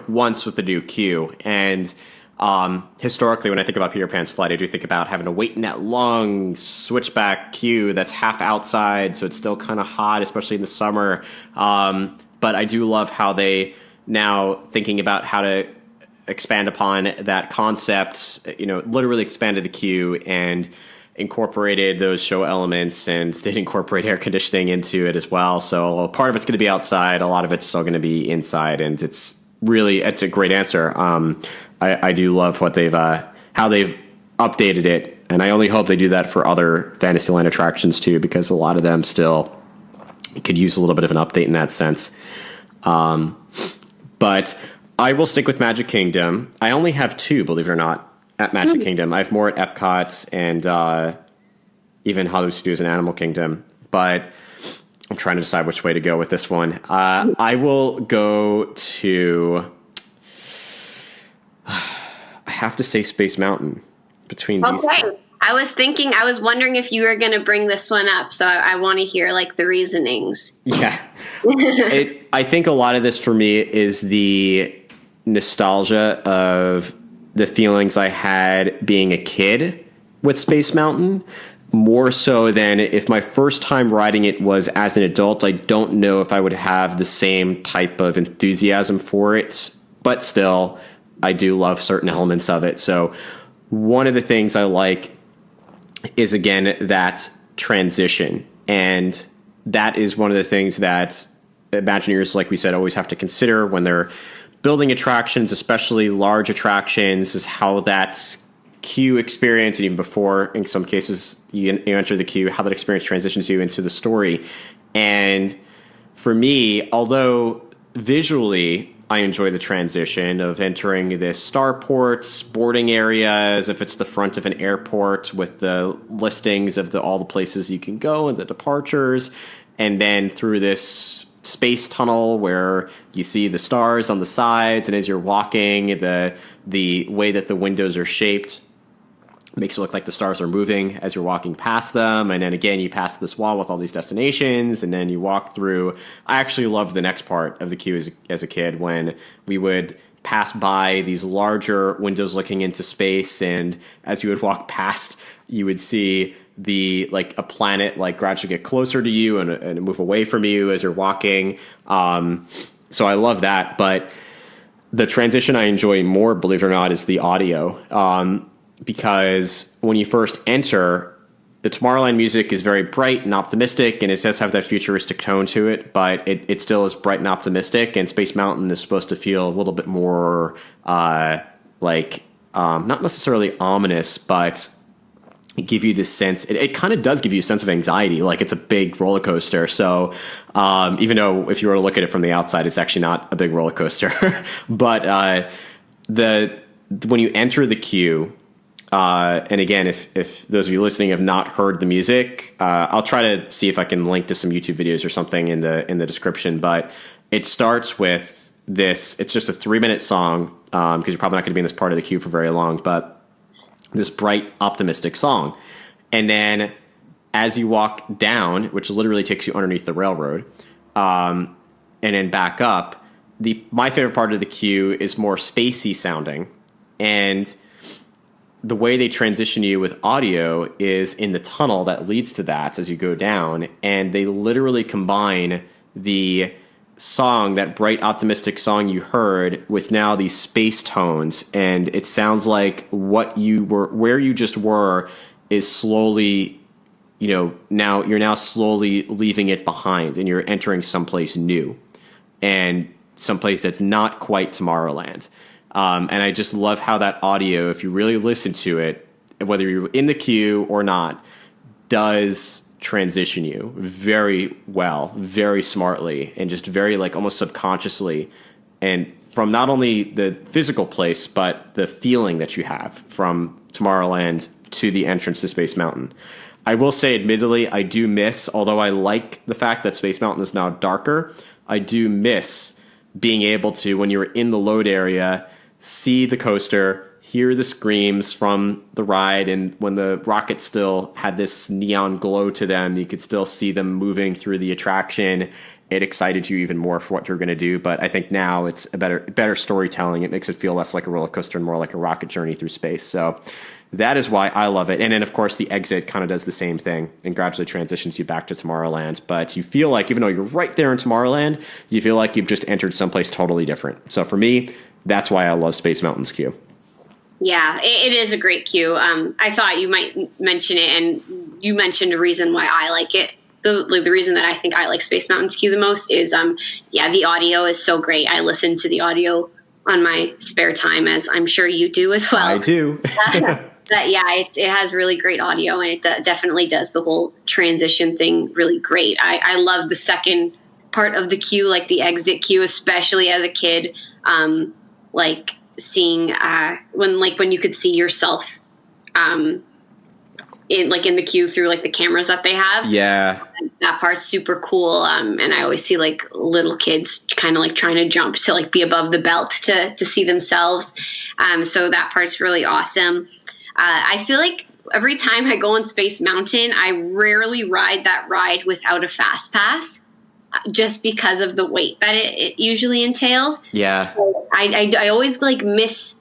once with the new queue. And historically, when I think about Peter Pan's Flight, I do think about having to wait in that long switchback queue that's half outside, so it's still kind of hot, especially in the summer. But I do love how they now thinking about how to expand upon that concept, literally expanded the queue and incorporated those show elements, and did incorporate air conditioning into it as well. So part of it's going to be outside, a lot of it's still going to be inside, and it's a great answer. I do love what how they've updated it, and I only hope they do that for other Fantasyland attractions too, because a lot of them still could use a little bit of an update in that sense. But I will stick with Magic Kingdom. I only have 2, believe it or not, at Magic Kingdom. I have more at Epcot and even Hollywood Studios and Animal Kingdom. But I'm trying to decide which way to go with this one. I will go to... I have to say Space Mountain between these two. I was wondering if you were going to bring this one up, so I want to hear like the reasonings. Yeah. I think a lot of this for me is the nostalgia of the feelings I had being a kid with Space Mountain, more so than if my first time riding it was as an adult. I don't know if I would have the same type of enthusiasm for it, but still, I do love certain elements of it. So one of the things I like is, again, that transition. And that is one of the things that Imagineers, like we said, always have to consider when they're building attractions, especially large attractions, is how that queue experience, and even before, in some cases, you enter the queue, how that experience transitions you into the story. And for me, although visually I enjoy the transition of entering this starports, boarding area, as if it's the front of an airport with the listings of all the places you can go and the departures, and then through this space tunnel where you see the stars on the sides, and as you're walking, the way that the windows are shaped makes it look like the stars are moving as you're walking past them. And then again, you pass this wall with all these destinations, and then you walk through. I actually loved the next part of the queue as a kid, when we would pass by these larger windows looking into space, and as you would walk past, you would see a planet gradually get closer to you and move away from you as you're walking. So I love that. But the transition I enjoy more, believe it or not, is the audio. Because when you first enter, the Tomorrowland music is very bright and optimistic, and it does have that futuristic tone to it, but it still is bright and optimistic, and Space Mountain is supposed to feel a little bit more not necessarily ominous, but give you this sense. It kind of does give you a sense of anxiety, like it's a big roller coaster. So even though if you were to look at it from the outside, it's actually not a big roller coaster. But when you enter the queue, and again, if those of you listening have not heard the music, I'll try to see if I can link to some YouTube videos or something in the description. But it starts with this. It's just a 3-minute song, because you're probably not going to be in this part of the queue for very long. But this bright, optimistic song, and then as you walk down, which literally takes you underneath the railroad, and then back up, my favorite part of the queue is more spacey sounding, and the way they transition you with audio is in the tunnel that leads to that as you go down, and they literally combine the song, that bright, optimistic song you heard, with now these space tones, and it sounds like where you just were is slowly, now you're slowly leaving it behind, and you're entering someplace new, and someplace that's not quite Tomorrowland. And I just love how that audio, if you really listen to it, whether you're in the queue or not, does transition you very well, very smartly, and just very like almost subconsciously. And from not only the physical place, but the feeling that you have from Tomorrowland to the entrance to Space Mountain. I will say, admittedly, I do miss, although I like the fact that Space Mountain is now darker, I do miss being able to, when you're in the load area, see the coaster, hear the screams from the ride, and when the rockets still had this neon glow to them, you could still see them moving through the attraction. It excited you even more for what you're going to do. But I think now it's a better storytelling. It makes it feel less like a roller coaster and more like a rocket journey through space. So that is why I love it. And then, of course, the exit kind of does the same thing and gradually transitions you back to Tomorrowland. But you feel like, even though you're right there in Tomorrowland, you feel like you've just entered someplace totally different. So for me, that's why I love Space Mountain's queue. Yeah, it is a great queue. I thought you might mention it, and you mentioned a reason why I like it. The reason that I think I like Space Mountain's queue the most is, the audio is so great. I listen to the audio on my spare time, as I'm sure you do as well. I do. But yeah, it has really great audio, and it definitely does the whole transition thing really great. I love the second part of the queue, like the exit queue, especially as a kid, like seeing when you could see yourself in the queue through like the cameras that they have. Yeah. That part's super cool. And I always see like little kids kind of like trying to jump to like be above the belt to see themselves. So that part's really awesome. I feel like every time I go on Space Mountain, I rarely ride that ride without a fast pass, just because of the weight that it usually entails. Yeah. So I always like miss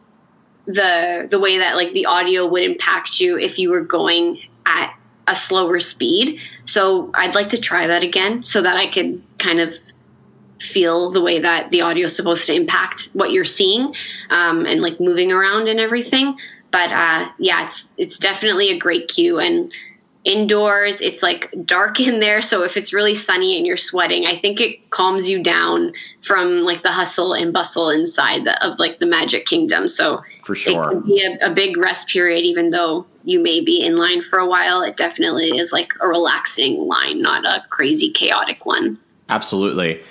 the way that like the audio would impact you if you were going at a slower speed. So I'd like to try that again so that I could kind of feel the way that the audio is supposed to impact what you're seeing, and like moving around and everything. But it's definitely a great queue. And indoors, it's like dark in there. So if it's really sunny and you're sweating, I think it calms you down from like the hustle and bustle inside of like the Magic Kingdom. So for sure, it can be a big rest period, even though you may be in line for a while. It definitely is like a relaxing line, not a crazy chaotic one. Absolutely.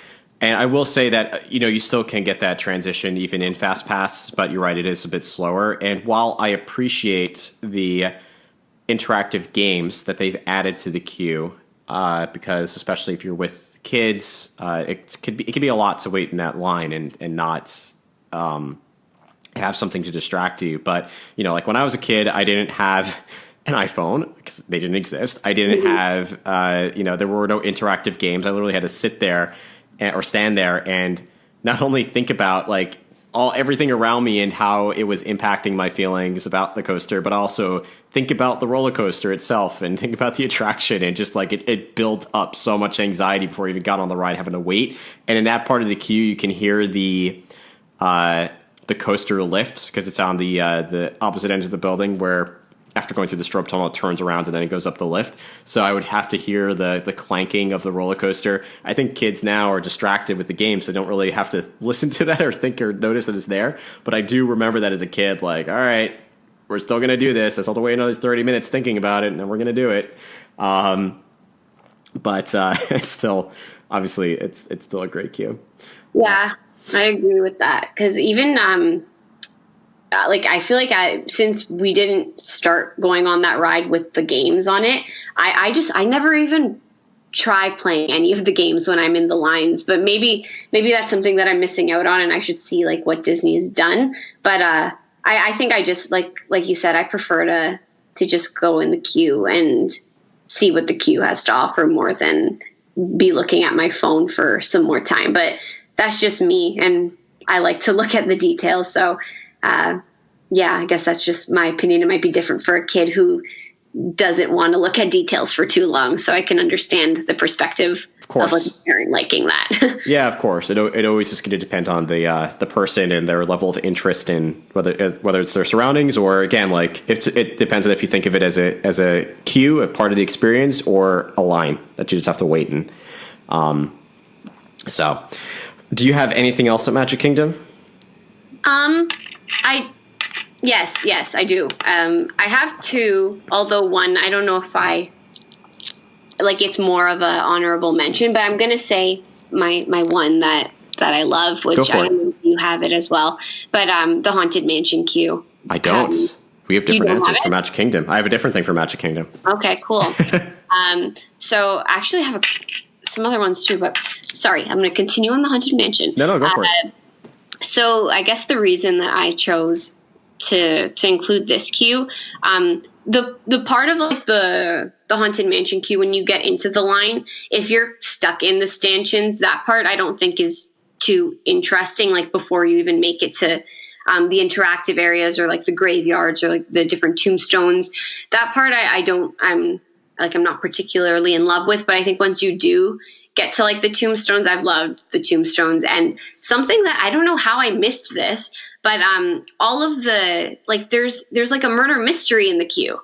And I will say that, you still can get that transition even in Fast Pass, but you're right, it is a bit slower. And while I appreciate the interactive games that they've added to the queue, because especially if you're with kids, it could be a lot to wait in that line and not have something to distract you. But, like when I was a kid, I didn't have an iPhone because they didn't exist. I didn't have, there were no interactive games. I literally had to sit there or stand there and not only think about like everything around me and how it was impacting my feelings about the coaster, but also think about the roller coaster itself and think about the attraction, and just like it built up so much anxiety before you even got on the ride, having to wait. And in that part of the queue, you can hear the coaster lift because it's on the opposite end of the building, where after going through the strobe tunnel, it turns around and then it goes up the lift. So I would have to hear the clanking of the roller coaster. I think kids now are distracted with the game, so they don't really have to listen to that or think or notice that it's there. But I do remember that as a kid, like, all right, we're still going to do this. I still have to wait another 30 minutes thinking about it, and then we're going to do it. But it's still, obviously, it's still a great queue. Yeah, I agree with that. Because even I feel like since we didn't start going on that ride with the games on it, I never even try playing any of the games when I'm in the lines. But maybe that's something that I'm missing out on, and I should see like what Disney has done. But I think I just like you said, I prefer to just go in the queue and see what the queue has to offer more than be looking at my phone for some more time. But that's just me, and I like to look at the details. So I guess that's just my opinion. It might be different for a kid who doesn't want to look at details for too long. So I can understand the perspective of a parent liking that. Yeah, of course. It always is going to depend on the person and their level of interest in whether it's their surroundings, or again, like it depends on if you think of it as a queue, a part of the experience, or a line that you just have to wait in. So do you have anything else at Magic Kingdom? Yes, I do. I have two, although one, I don't know if it's more of a honorable mention, but I'm going to say my one that I love, which I don't know if you have it as well, but the Haunted Mansion queue. I don't. We have different answers for Magic Kingdom. I have a different thing for Magic Kingdom. Okay, cool. So I actually have some other ones too, but sorry, I'm going to continue on the Haunted Mansion. No, go for it. So I guess the reason that I chose to include this queue, the part of like the Haunted Mansion queue when you get into the line, if you're stuck in the stanchions, that part I don't think is too interesting. Like before you even make it to the interactive areas or like the graveyards or like the different tombstones, that part I'm not particularly in love with. But I think once you do get to like the tombstones, I've loved the tombstones. And something that I don't know how I missed this, but all of the like there's like a murder mystery in the queue.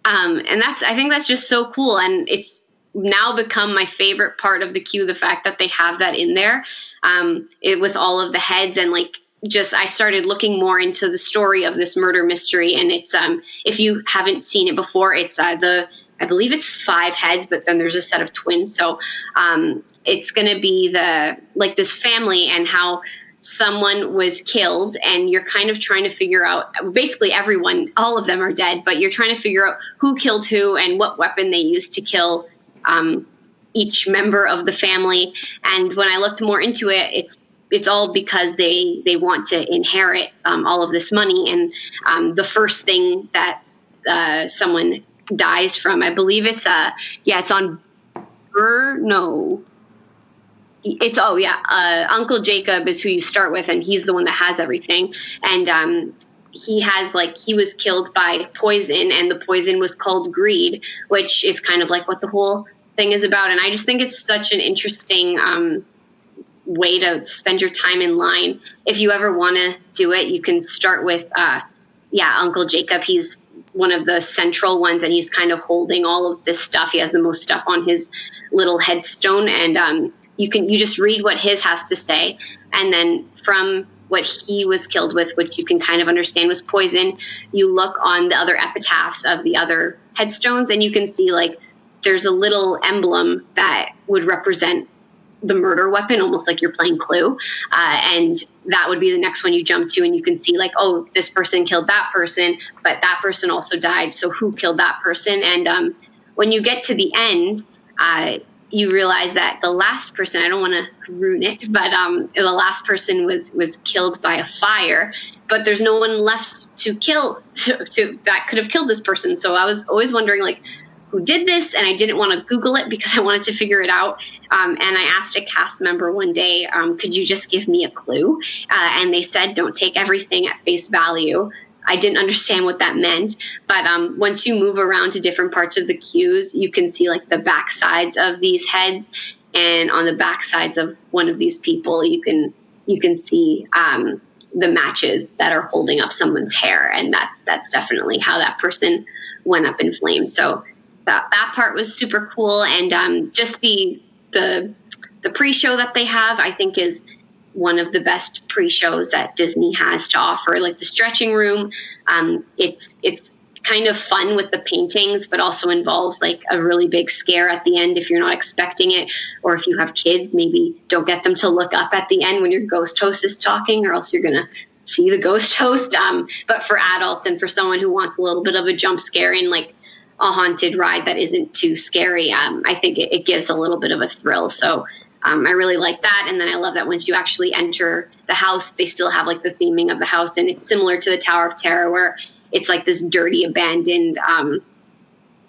And I think that's just so cool. And it's now become my favorite part of the queue, the fact that they have that in there, with all of the heads. And like just I started looking more into the story of this murder mystery. And it's if you haven't seen it before, it's I believe it's 5 heads, but then there's a set of twins. So it's going to be this family and how someone was killed, and you're kind of trying to figure out, basically everyone, all of them are dead, but you're trying to figure out who killed who and what weapon they used to kill each member of the family. And when I looked more into it, it's all because they want to inherit all of this money. And the first thing that someone dies from, I believe it's on Uncle Jacob is who you start with, and he's the one that has everything. And he was killed by poison, and the poison was called greed, which is kind of like what the whole thing is about. And I just think it's such an interesting way to spend your time in line. If you ever want to do it, you can start with Uncle Jacob. He's one of the central ones, and he's kind of holding all of this stuff. He has the most stuff on his little headstone, and you just read what his has to say, and then from what he was killed with, which you can kind of understand was poison, you look on the other epitaphs of the other headstones, and you can see like there's a little emblem that would represent the murder weapon, almost like you're playing Clue. And that would be the next one you jump to, and you can see like, oh, this person killed that person, but that person also died. So who killed that person? And when you get to the end, you realize that the last person, I don't want to ruin it, but the last person was killed by a fire, but there's no one left to kill that could have killed this person. So I was always wondering like, who did this? And I didn't want to Google it because I wanted to figure it out. And I asked a cast member one day, could you just give me a clue? And they said, don't take everything at face value. I didn't understand what that meant. But once you move around to different parts of the queues, you can see like the back sides of these heads. And on the back sides of one of these people, you can see the matches that are holding up someone's hair. And that's definitely how that person went up in flames. So that part was super cool. And just the pre-show that they have, I think, is one of the best pre-shows that Disney has to offer. Like the stretching room, it's kind of fun with the paintings, but also involves like a really big scare at the end if you're not expecting it. Or if you have kids, maybe don't get them to look up at the end when your ghost host is talking, or else you're going to see the ghost host. But for adults and for someone who wants a little bit of a jump scare in like a haunted ride that isn't too scary, I think it gives a little bit of a thrill. So I really like that. And then I love that once you actually enter the house, they still have like the theming of the house. And it's similar to the Tower of Terror, where it's like this dirty, abandoned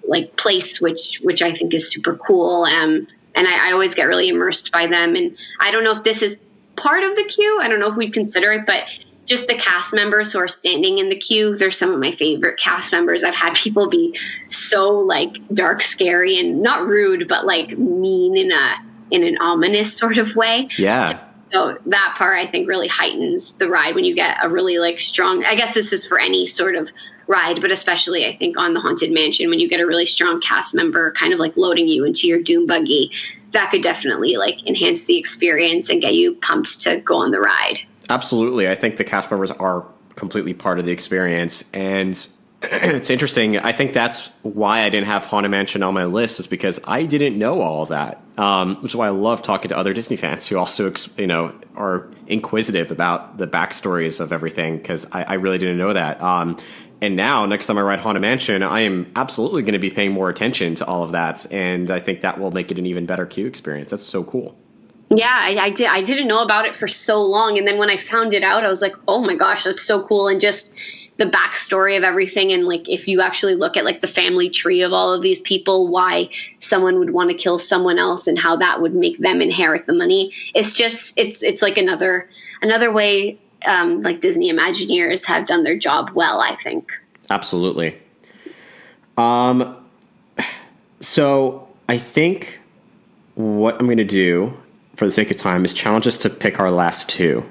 like place, which I think is super cool. And I always get really immersed by them. And I don't know if this is part of the queue. I don't know if we'd consider it, but just the cast members who are standing in the queue, they're some of my favorite cast members. I've had people be so like dark, scary, and not rude, but like mean in an ominous sort of way. Yeah. So that part I think really heightens the ride when you get a really like strong, I guess this is for any sort of ride, but especially I think on the Haunted Mansion, when you get a really strong cast member kind of like loading you into your doom buggy, that could definitely like enhance the experience and get you pumped to go on the ride. Absolutely. I think the cast members are completely part of the experience. And it's interesting. I think that's why I didn't have Haunted Mansion on my list, is because I didn't know all of that. Which is why I love talking to other Disney fans who also, are inquisitive about the backstories of everything, because I really didn't know that. And now, next time I ride Haunted Mansion, I am absolutely going to be paying more attention to all of that. And I think that will make it an even better queue experience. That's so cool. Yeah, I didn't know about it for so long. And then when I found it out, I was like, oh my gosh, that's so cool. And just the backstory of everything. And like, if you actually look at like the family tree of all of these people, why someone would want to kill someone else and how that would make them inherit the money. It's just, it's like another way, like Disney Imagineers have done their job well, I think. Absolutely. So I think what I'm going to do for the sake of time is challenge us to pick our last two.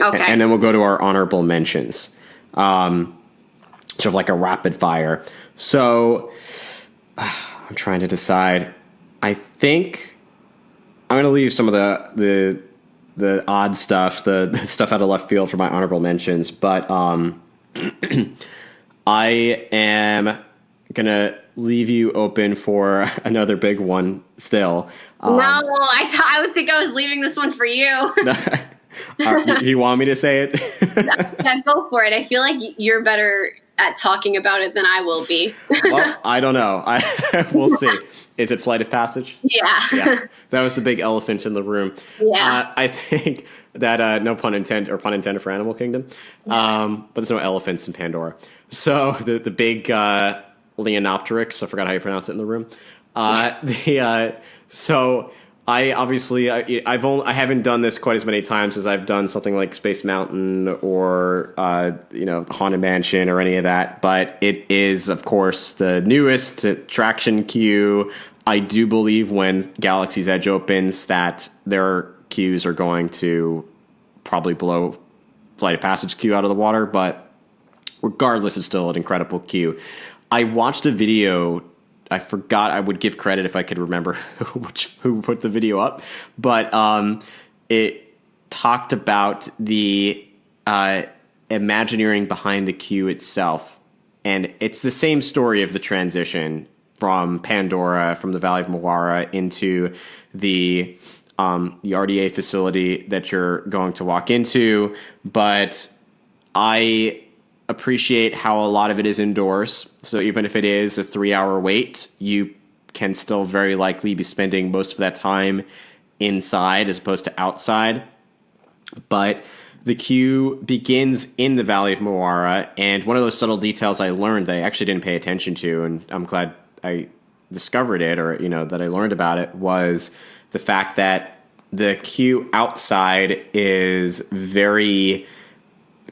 Okay. And then we'll go to our honorable mentions. Sort of like a rapid fire. So I'm trying to decide. I think I'm going to leave some of the odd stuff, the stuff out of left field for my honorable mentions. But I am going to leave you open for another big one still. No, I would think I was leaving this one for you. Do you want me to say it? Yeah, go for it. I feel like you're better at talking about it than I will be. Well, I don't know. We'll see. Is it Flight of Passage? Yeah. That was the big elephant in the room. Yeah. I think that, no pun intended, or pun intended for Animal Kingdom, but there's no elephants in Pandora. So the big Leonopteryx, I forgot how you pronounce it in the room. So I obviously I haven't done this quite as many times as I've done something like Space Mountain or Haunted Mansion or any of that, but it is of course the newest attraction queue. I do believe when Galaxy's Edge opens that their queues are going to probably blow Flight of Passage queue out of the water, but regardless, it's still an incredible queue. I watched a video. I forgot. I would give credit if I could remember who put the video up, but it talked about the Imagineering behind the queue itself, and it's the same story of the transition from Pandora, from the Valley of Moara into the RDA facility that you're going to walk into. But I appreciate how a lot of it is indoors. So even if it is a 3-hour wait, you can still very likely be spending most of that time inside as opposed to outside. But the queue begins in the Valley of Moara, and one of those subtle details I learned that I actually didn't pay attention to, and I'm glad I discovered it, or that I learned about it, was the fact that the queue outside is very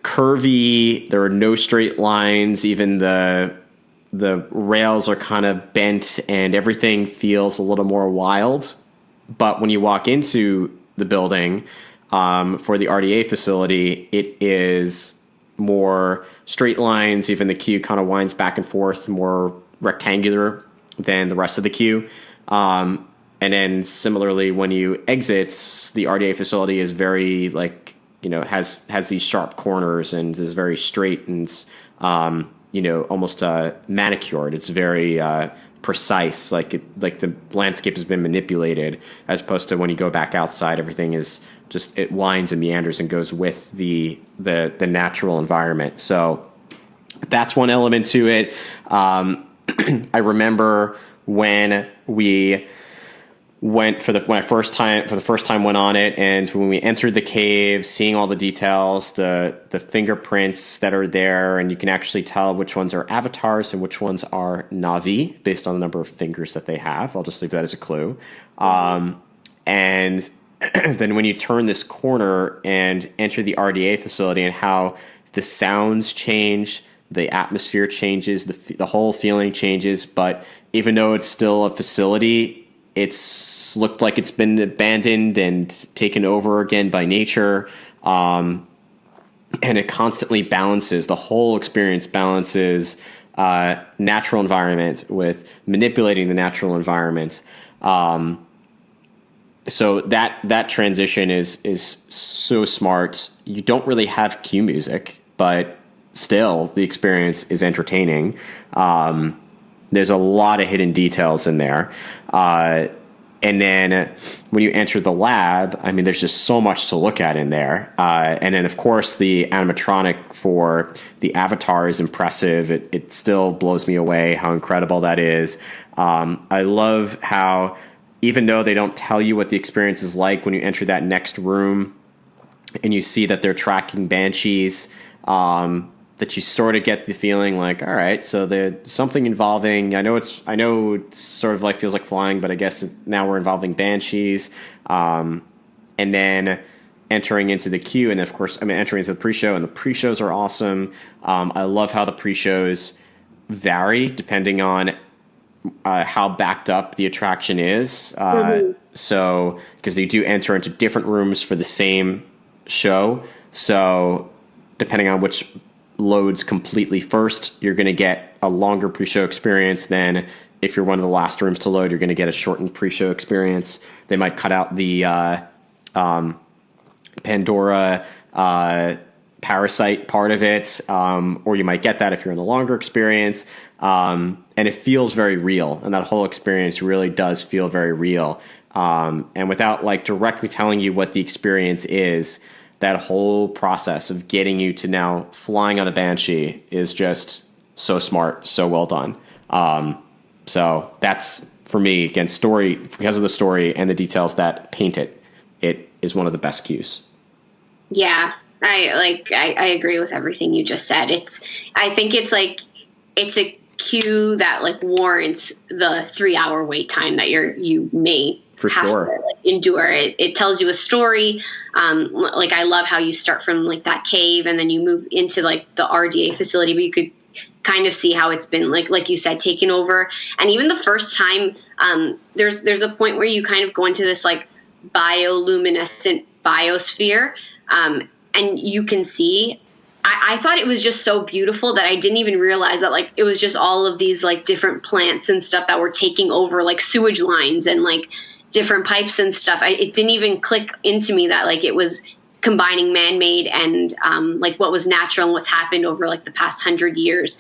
curvy. There are no straight lines. Even the rails are kind of bent, and everything feels a little more wild. But when you walk into the building for the RDA facility, it is more straight lines. Even the queue kind of winds back and forth, more rectangular than the rest of the queue. And then similarly, when you exit, the RDA facility is very has these sharp corners and is very straight and almost manicured. It's very precise, like the landscape has been manipulated, as opposed to when you go back outside, everything is just, it winds and meanders and goes with the natural environment. So that's one element to it. I remember when we went for the first time went on it, and when we entered the cave, seeing all the details, the fingerprints that are there, and you can actually tell which ones are avatars and which ones are Na'vi based on the number of fingers that they have. I'll just leave that as a clue. And then when you turn this corner and enter the RDA facility, and how the sounds change, the atmosphere changes, the whole feeling changes. But even though it's still a facility, it's looked like it's been abandoned and taken over again by nature. And it constantly balances, the whole experience balances natural environment with manipulating the natural environment. So that transition is so smart. You don't really have cue music, but still the experience is entertaining. There's a lot of hidden details in there. And then when you enter the lab, I mean, there's just so much to look at in there. And then, of course, the animatronic for the avatar is impressive. It still blows me away how incredible that is. I love how, even though they don't tell you what the experience is like, when you enter that next room and you see that they're tracking banshees, that you sort of get the feeling like, all right, so there's something involving, I know it's sort of like feels like flying, but I guess now we're involving banshees. And then entering into the queue, and of course, entering into the pre-show, and the pre-shows are awesome. I love how the pre-shows vary depending on how backed up the attraction is. So, because they do enter into different rooms for the same show. So, depending on which loads completely first, you're going to get a longer pre-show experience than if you're one of the last rooms to load, you're going to get a shortened pre-show experience. They might cut out the Pandora parasite part of it, or you might get that if you're in the longer experience. And it feels very real, and that whole experience really does feel very real. And without like directly telling you what the experience is, that whole process of getting you to now flying on a Banshee is just so smart, so well done. So that's, for me, again, story, because of the story and the details that paint it, it is one of the best cues. Yeah, I agree with everything you just said. I think it's a queue that like warrants the 3-hour wait time that you may for sure to, like, endure. It tells you a story. Like I love how you start from like that cave and then you move into like the RDA facility, but you could kind of see how it's been like you said, taken over. And even the first time, there's a point where you kind of go into this like bioluminescent biosphere, and you can see. I thought it was just so beautiful that I didn't even realize that like it was just all of these like different plants and stuff that were taking over like sewage lines and like different pipes and stuff. It didn't even click into me that like it was combining man-made and like what was natural and what's happened over like the past 100 years.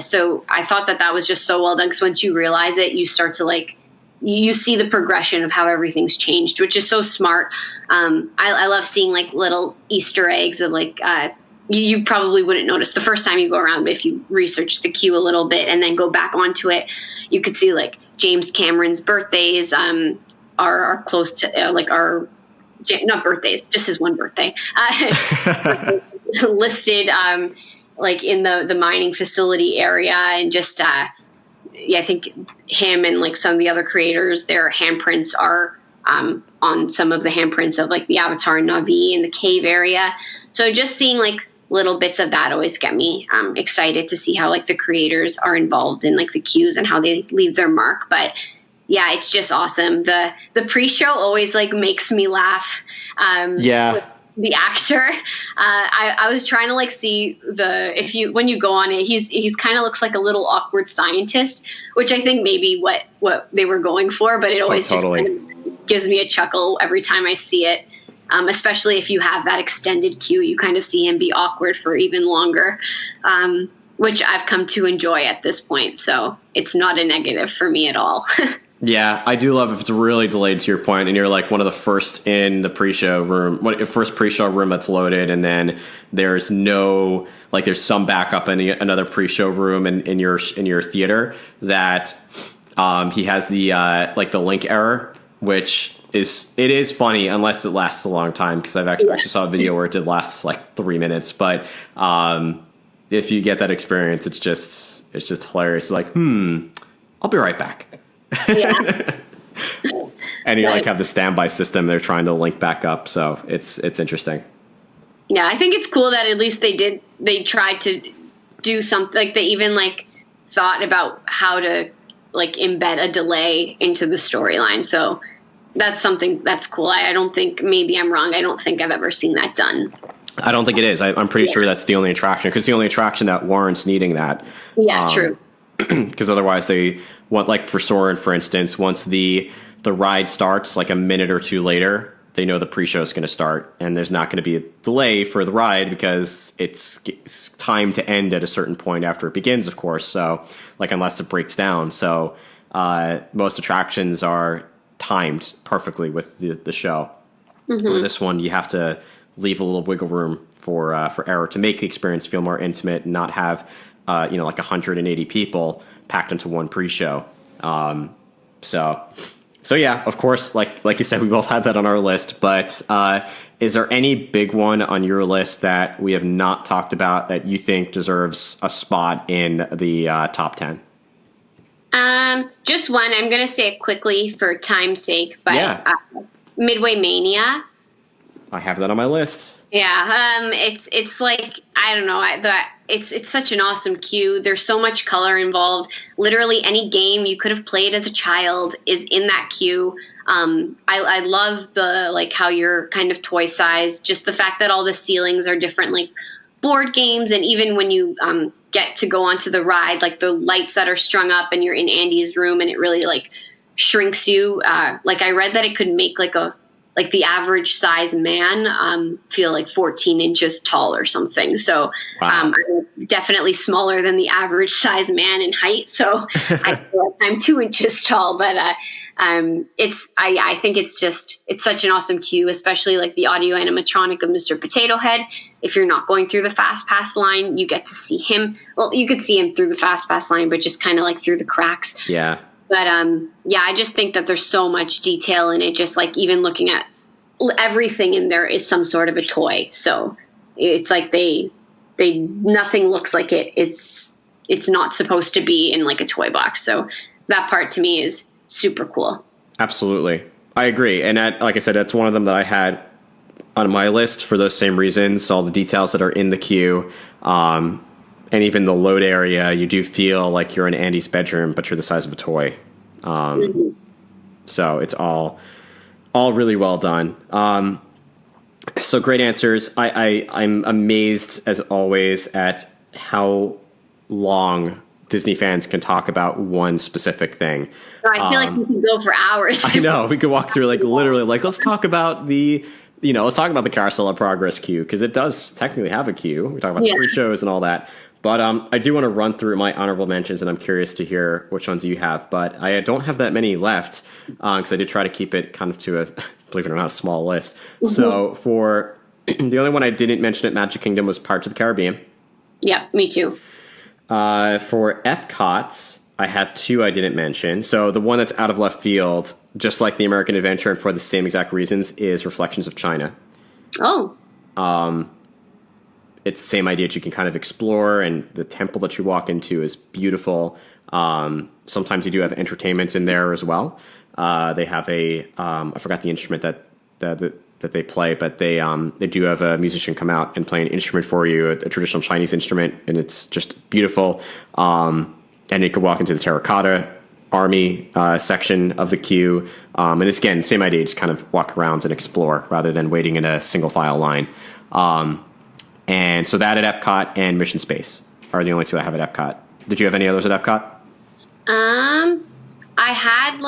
So I thought that was just so well done, because once you realize it, you start to like, you see the progression of how everything's changed, which is so smart. I love seeing like little Easter eggs of like, you probably wouldn't notice the first time you go around, but if you research the queue a little bit and then go back onto it, you could see like James Cameron's birthdays are close to like our, not birthdays, just his one birthday, listed like in the mining facility area. And just, I think him and like some of the other creators, their handprints are on some of the handprints of like the Avatar and Na'vi in the cave area. So just seeing like little bits of that always get me excited to see how like the creators are involved in like the queues and how they leave their mark. But yeah, it's just awesome. The pre-show always like makes me laugh. With the actor, I was trying to like see when you go on it, he's kind of looks like a little awkward scientist, which I think maybe what they were going for, but it always just kind of gives me a chuckle every time I see it. Especially if you have that extended queue, you kind of see him be awkward for even longer, which I've come to enjoy at this point. So it's not a negative for me at all. Yeah, I do love if it's really delayed, to your point, and you're like one of the first in the pre-show room, first pre-show room that's loaded, and then there's no, like there's some backup in another pre-show room in your theater that he has the like the link error, which it is funny unless it lasts a long time, because I've actually saw a video where it did last like 3 minutes, but if you get that experience, it's just hilarious. It's like, I'll be right back. Yeah. And you like have the standby system they're trying to link back up, so it's interesting. Yeah, I think it's cool that at least they tried to do something, like they even like thought about how to like embed a delay into the storyline. So that's something that's cool. I don't think, maybe I'm wrong, I don't think I've ever seen that done. I don't think it is. I'm pretty sure that's the only attraction, because the only attraction that warrants needing that. Yeah, true. Because otherwise they want, like for Soarin', for instance, once the ride starts like a minute or two later, they know the pre-show is going to start, and there's not going to be a delay for the ride because it's timed to end at a certain point after it begins, of course. So, like, unless it breaks down. So, most attractions are timed perfectly with the show. Mm-hmm. With this one, you have to leave a little wiggle room for error to make the experience feel more intimate and not have, like 180 people packed into one pre-show. So yeah, of course, like you said, we both had that on our list. But is there any big one on your list that we have not talked about that you think deserves a spot in the top 10? Just one. I'm going to say it quickly for time's sake, but Midway Mania. I have that on my list. Yeah, it's like, I don't know, it's such an awesome queue. There's so much color involved. Literally any game you could have played as a child is in that queue. I love the, like, how you're kind of toy sized, just the fact that all the ceilings are different, like board games, and even when you get to go onto the ride, like the lights that are strung up and you're in Andy's room and it really like shrinks you. Like I read that it could make like the average size man feel like 14 inches tall or something. So I'm definitely smaller than the average size man in height. So I feel like I'm 2 inches tall, but I think it's such an awesome queue, especially like the audio animatronic of Mr. Potato Head. If you're not going through the Fast Pass line, you get to see him. Well, you could see him through the Fast Pass line, but just kind of like through the cracks. Yeah. But I just think that there's so much detail in it. Just like even looking at everything in there is some sort of a toy. So it's like they nothing looks like it's not supposed to be in like a toy box. So that part to me is super cool. Absolutely, I agree. And like I said, that's one of them that I had on my list for those same reasons. All the details that are in the queue. And even the load area, you do feel like you're in Andy's bedroom, but you're the size of a toy. So it's all really well done. So great answers. I'm amazed, as always, at how long Disney fans can talk about one specific thing. I feel like we could go for hours. I know. We could walk through, like, literally, like, let's talk about the Carousel of Progress queue, because it does technically have a queue. We talk about the pre-shows and all that. But I do want to run through my honorable mentions, and I'm curious to hear which ones you have. But I don't have that many left, because I did try to keep it kind of to a, believe it or not, a small list. Mm-hmm. So for the only one I didn't mention at Magic Kingdom was Pirates of the Caribbean. Yeah, me too. For Epcot, I have two I didn't mention. So the one that's out of left field, just like the American Adventure and for the same exact reasons, is Reflections of China. Oh. It's the same idea that you can kind of explore, and the temple that you walk into is beautiful. Sometimes you do have entertainment in there as well. They have I forgot the instrument that they play, but they do have a musician come out and play an instrument for you, a traditional Chinese instrument, and it's just beautiful. And you can walk into the terracotta army section of the queue. And it's, again, same idea, just kind of walk around and explore rather than waiting in a single file line. And so that at Epcot and Mission Space are the only two I have at Epcot. Did you have any others at Epcot? I had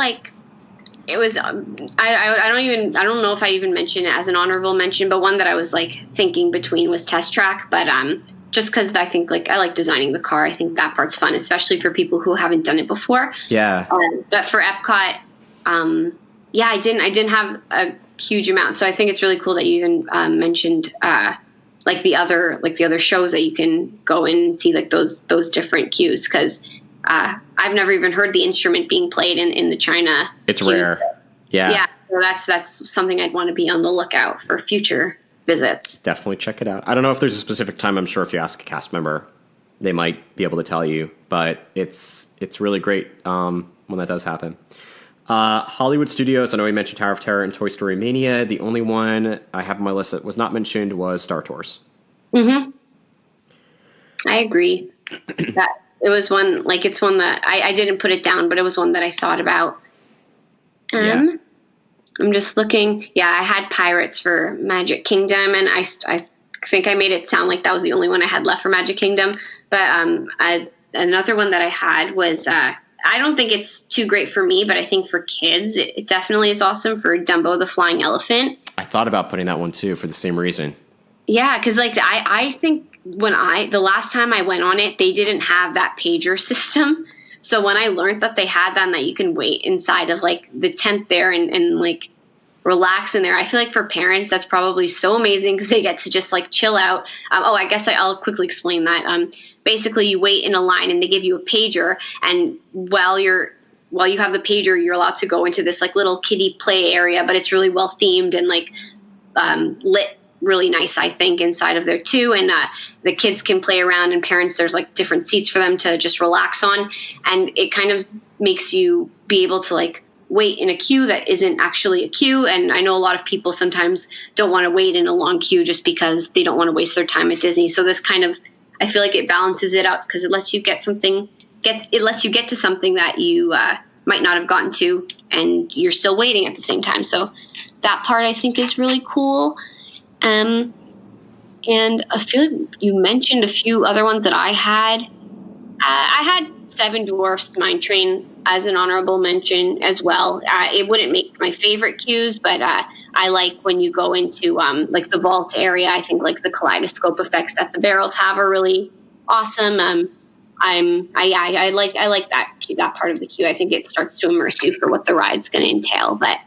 it was, I don't know if I even mentioned it as an honorable mention, but one that I was thinking between was Test Track. But just because I think I like designing the car, I think that part's fun, especially for people who haven't done it before. Yeah. But for Epcot, I didn't have a huge amount. So I think it's really cool that you even mentioned the other shows that you can go in and see those different cues, because I've never even heard the instrument being played in the China. It's queue. Rare. Yeah. Yeah. So that's something I'd want to be on the lookout for future visits. Definitely check it out. I don't know if there's a specific time. I'm sure if you ask a cast member, they might be able to tell you, but it's really great when that does happen. Hollywood Studios, I know we mentioned Tower of Terror and Toy Story Mania. The only one I have on my list that was not mentioned was Star Tours. Mm-hmm. I agree. That it was one, it's one that I didn't put it down, but it was one that I thought about. I'm just looking. Yeah, I had Pirates for Magic Kingdom, and I think I made it sound like that was the only one I had left for Magic Kingdom. But another one that I had was I don't think it's too great for me, but I think for kids, it definitely is awesome for Dumbo the Flying Elephant. I thought about putting that one too for the same reason. Yeah, because like I think the last time I went on it, they didn't have that pager system. So when I learned that they had that and that you can wait inside of like the tent there and like relax in there, I feel like for parents, that's probably so amazing because they get to just like chill out. I guess I'll quickly explain that. Basically, you wait in a line and they give you a pager. And while you have the pager, you're allowed to go into this like little kiddie play area, but it's really well themed and like lit really nice, I think, inside of there too. And the kids can play around, and parents, there's like different seats for them to just relax on. And it kind of makes you be able to like wait in a queue that isn't actually a queue. And I know a lot of people sometimes don't want to wait in a long queue just because they don't want to waste their time at Disney. So this kind of, I feel like it balances it out because it lets you get to something that you might not have gotten to, and you're still waiting at the same time. So that part I think is really cool. And I feel like you mentioned a few other ones that I had. I had Seven Dwarfs Mine Train as an honorable mention as well. It wouldn't make my favorite queues, but I like when you go into like the vault area. I think like the kaleidoscope effects that the barrels have are really awesome. I like that part of the queue. I think it starts to immerse you for what the ride's going to entail. But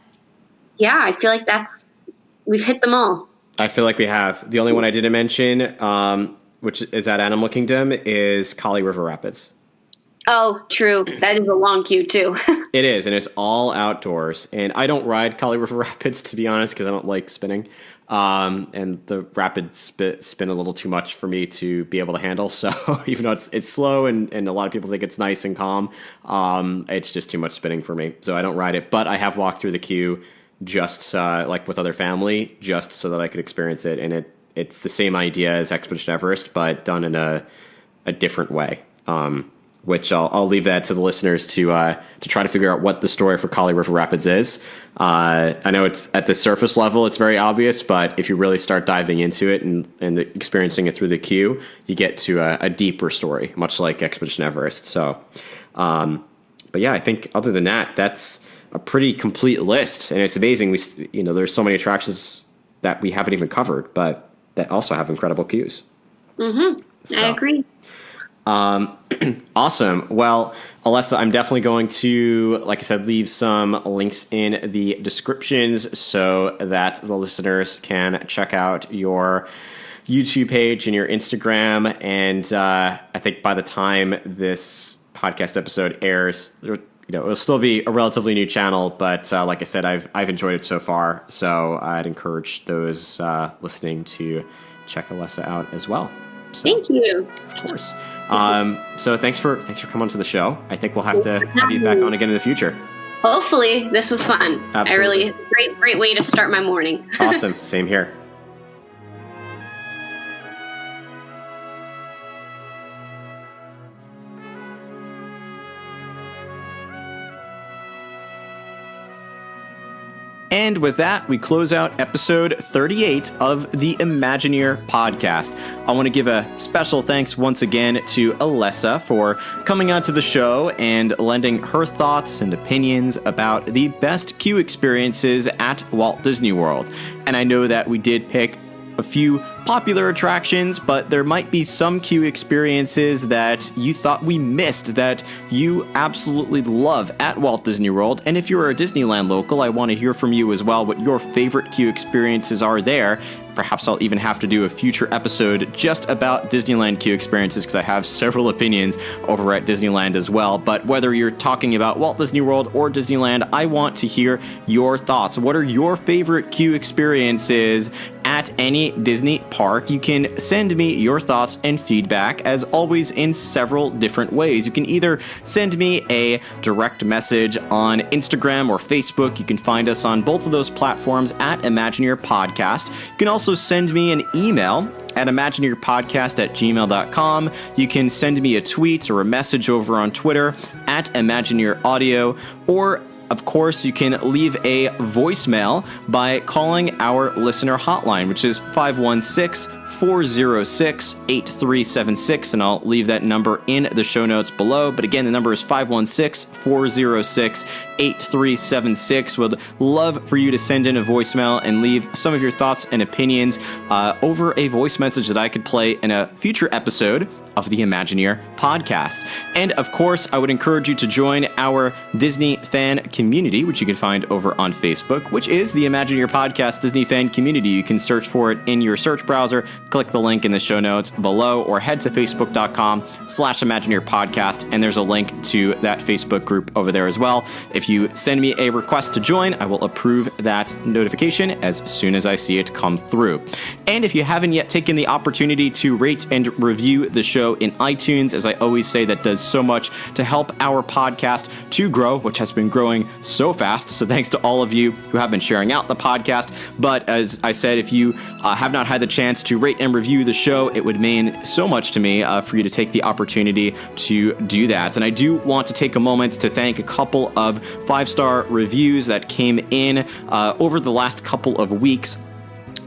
yeah, I feel like we've hit them all. I feel like we have. The only one I didn't mention, which is at Animal Kingdom, is Kali River Rapids. Oh, true. That is a long queue, too. It is, and it's all outdoors. And I don't ride Kali River Rapids, to be honest, because I don't like spinning. And the rapids spin a little too much for me to be able to handle. So even though it's slow and a lot of people think it's nice and calm, it's just too much spinning for me. So I don't ride it. But I have walked through the queue just like with other family, just so that I could experience it. And it's the same idea as Expedition Everest, but done in a different way. Which I'll leave that to the listeners to try to figure out what the story for Kali River Rapids is. I know it's at the surface level, it's very obvious, but if you really start diving into it and experiencing it through the queue, you get to a deeper story, much like Expedition Everest. So, but yeah, I think other than that, that's a pretty complete list, and it's amazing. There's so many attractions that we haven't even covered, but that also have incredible queues. Mm-hmm. So. I agree. Awesome. Well, Alessa, I'm definitely going to, like I said, leave some links in the descriptions so that the listeners can check out your YouTube page and your Instagram. And I think by the time this podcast episode airs, it'll still be a relatively new channel, but like I said, I've enjoyed it so far. So I'd encourage those listening to check Alessa out as well. So, thank you. Of course. So thanks for coming on to the show. I think we'll have to have you back on again in the future. Hopefully. This was fun. Absolutely. Great way to start my morning. Awesome. Same here. And with that, we close out episode 38 of the Imagineer podcast. I want to give a special thanks once again to Alessa for coming onto the show and lending her thoughts and opinions about the best queue experiences at Walt Disney World. And I know that we did pick a few popular attractions, but there might be some queue experiences that you thought we missed that you absolutely love at Walt Disney World. And if you're a Disneyland local, I want to hear from you as well what your favorite queue experiences are there. Perhaps I'll even have to do a future episode just about Disneyland queue experiences because I have several opinions over at Disneyland as well. But whether you're talking about Walt Disney World or Disneyland, I want to hear your thoughts. What are your favorite queue experiences at any Disney park? You can send me your thoughts and feedback, as always, in several different ways. You can either send me a direct message on Instagram or Facebook. You can find us on both of those platforms at Imagineer Podcast. You can also send me an email at imagineerpodcast@gmail.com. You can send me a tweet or a message over on Twitter at Imagineer Audio, or of course, you can leave a voicemail by calling our listener hotline, which is 516-406-8376, and I'll leave that number in the show notes below. But again, the number is 516-406-8376. Would love for you to send in a voicemail and leave some of your thoughts and opinions over a voice message that I could play in a future episode of the Imagineer podcast. And of course, I would encourage you to join our Disney fan community, which you can find over on Facebook, which is the Imagineer podcast Disney fan community. You can search for it in your search browser, click the link in the show notes below, or head to facebook.com/Imagineer podcast, and there's a link to that Facebook group over there as well. If you send me a request to join, I will approve that notification as soon as I see it come through. And if you haven't yet taken the opportunity to rate and review the show in iTunes, as I always say, that does so much to help our podcast to grow, which has been growing so fast. So thanks to all of you who have been sharing out the podcast. But as I said, if you have not had the chance to rate and review the show, it would mean so much to me for you to take the opportunity to do that. And I do want to take a moment to thank a couple of 5-star reviews that came in over the last couple of weeks.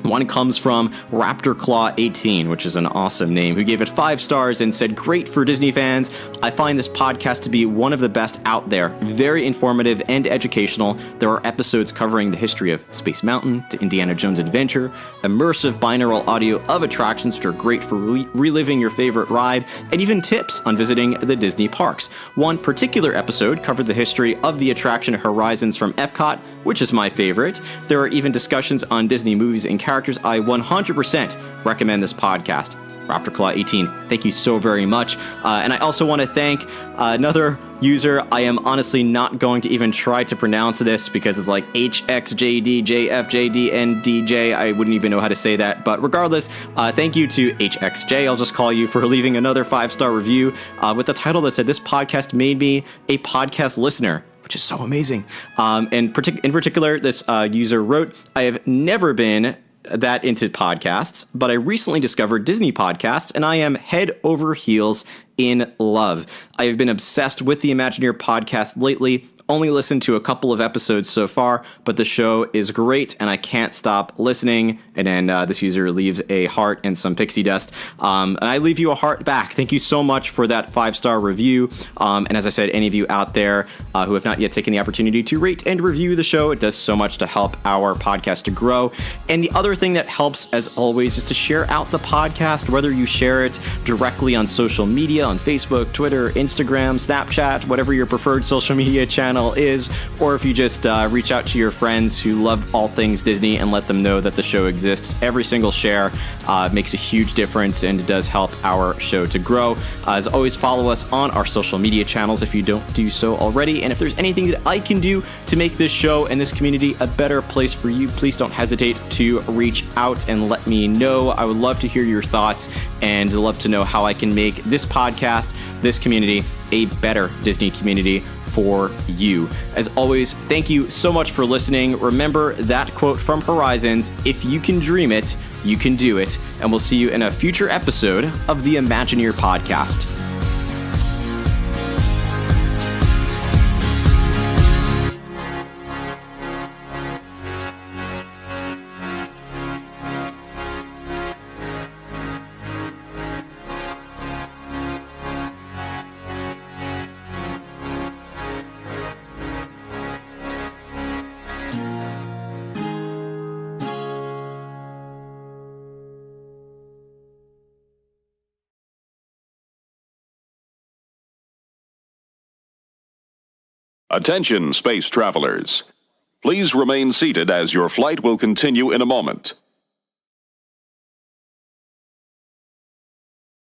One comes from Raptor Claw 18, which is an awesome name, who gave it 5 stars and said, "Great for Disney fans. I find this podcast to be one of the best out there. Very informative and educational. There are episodes covering the history of Space Mountain to Indiana Jones Adventure, immersive binaural audio of attractions, which are great for reliving your favorite ride, and even tips on visiting the Disney parks. One particular episode covered the history of the attraction Horizons from Epcot, which is my favorite. There are even discussions on Disney movies and characters. I 100% recommend this podcast." Raptor Claw 18, thank you so very much. And I also want to thank another user. I am honestly not going to even try to pronounce this because it's like HXJDJFJDNDJ. I wouldn't even know how to say that. But regardless, thank you to HXJ. I'll just call you for leaving another 5-star review with the title that said, "This podcast made me a podcast listener," which is so amazing. In particular, this user wrote, "I have never been that into podcasts, but I recently discovered Disney podcasts, and I am head over heels in love. I have been obsessed with the Imagineer podcast lately. Only listened to a couple of episodes so far, but the show is great, and I can't stop listening." And then this user leaves a heart and some pixie dust. And I leave you a heart back. Thank you so much for that 5-star review. And as I said, any of you out there who have not yet taken the opportunity to rate and review the show, it does so much to help our podcast to grow. And the other thing that helps, as always, is to share out the podcast, whether you share it directly on social media, on Facebook, Twitter, Instagram, Snapchat, whatever your preferred social media channel is, or if you just reach out to your friends who love all things Disney and let them know that the show exists. Every single share makes a huge difference, and it does help our show to grow. As always, follow us on our social media channels if you don't do so already. And if there's anything that I can do to make this show and this community a better place for you, please don't hesitate to reach out and let me know. I would love to hear your thoughts and love to know how I can make this podcast, this community, a better Disney community for you. As always, thank you so much for listening. Remember that quote from Horizons, "If you can dream it, you can do it." And we'll see you in a future episode of the Imagineer podcast. Attention, space travelers. Please remain seated as your flight will continue in a moment.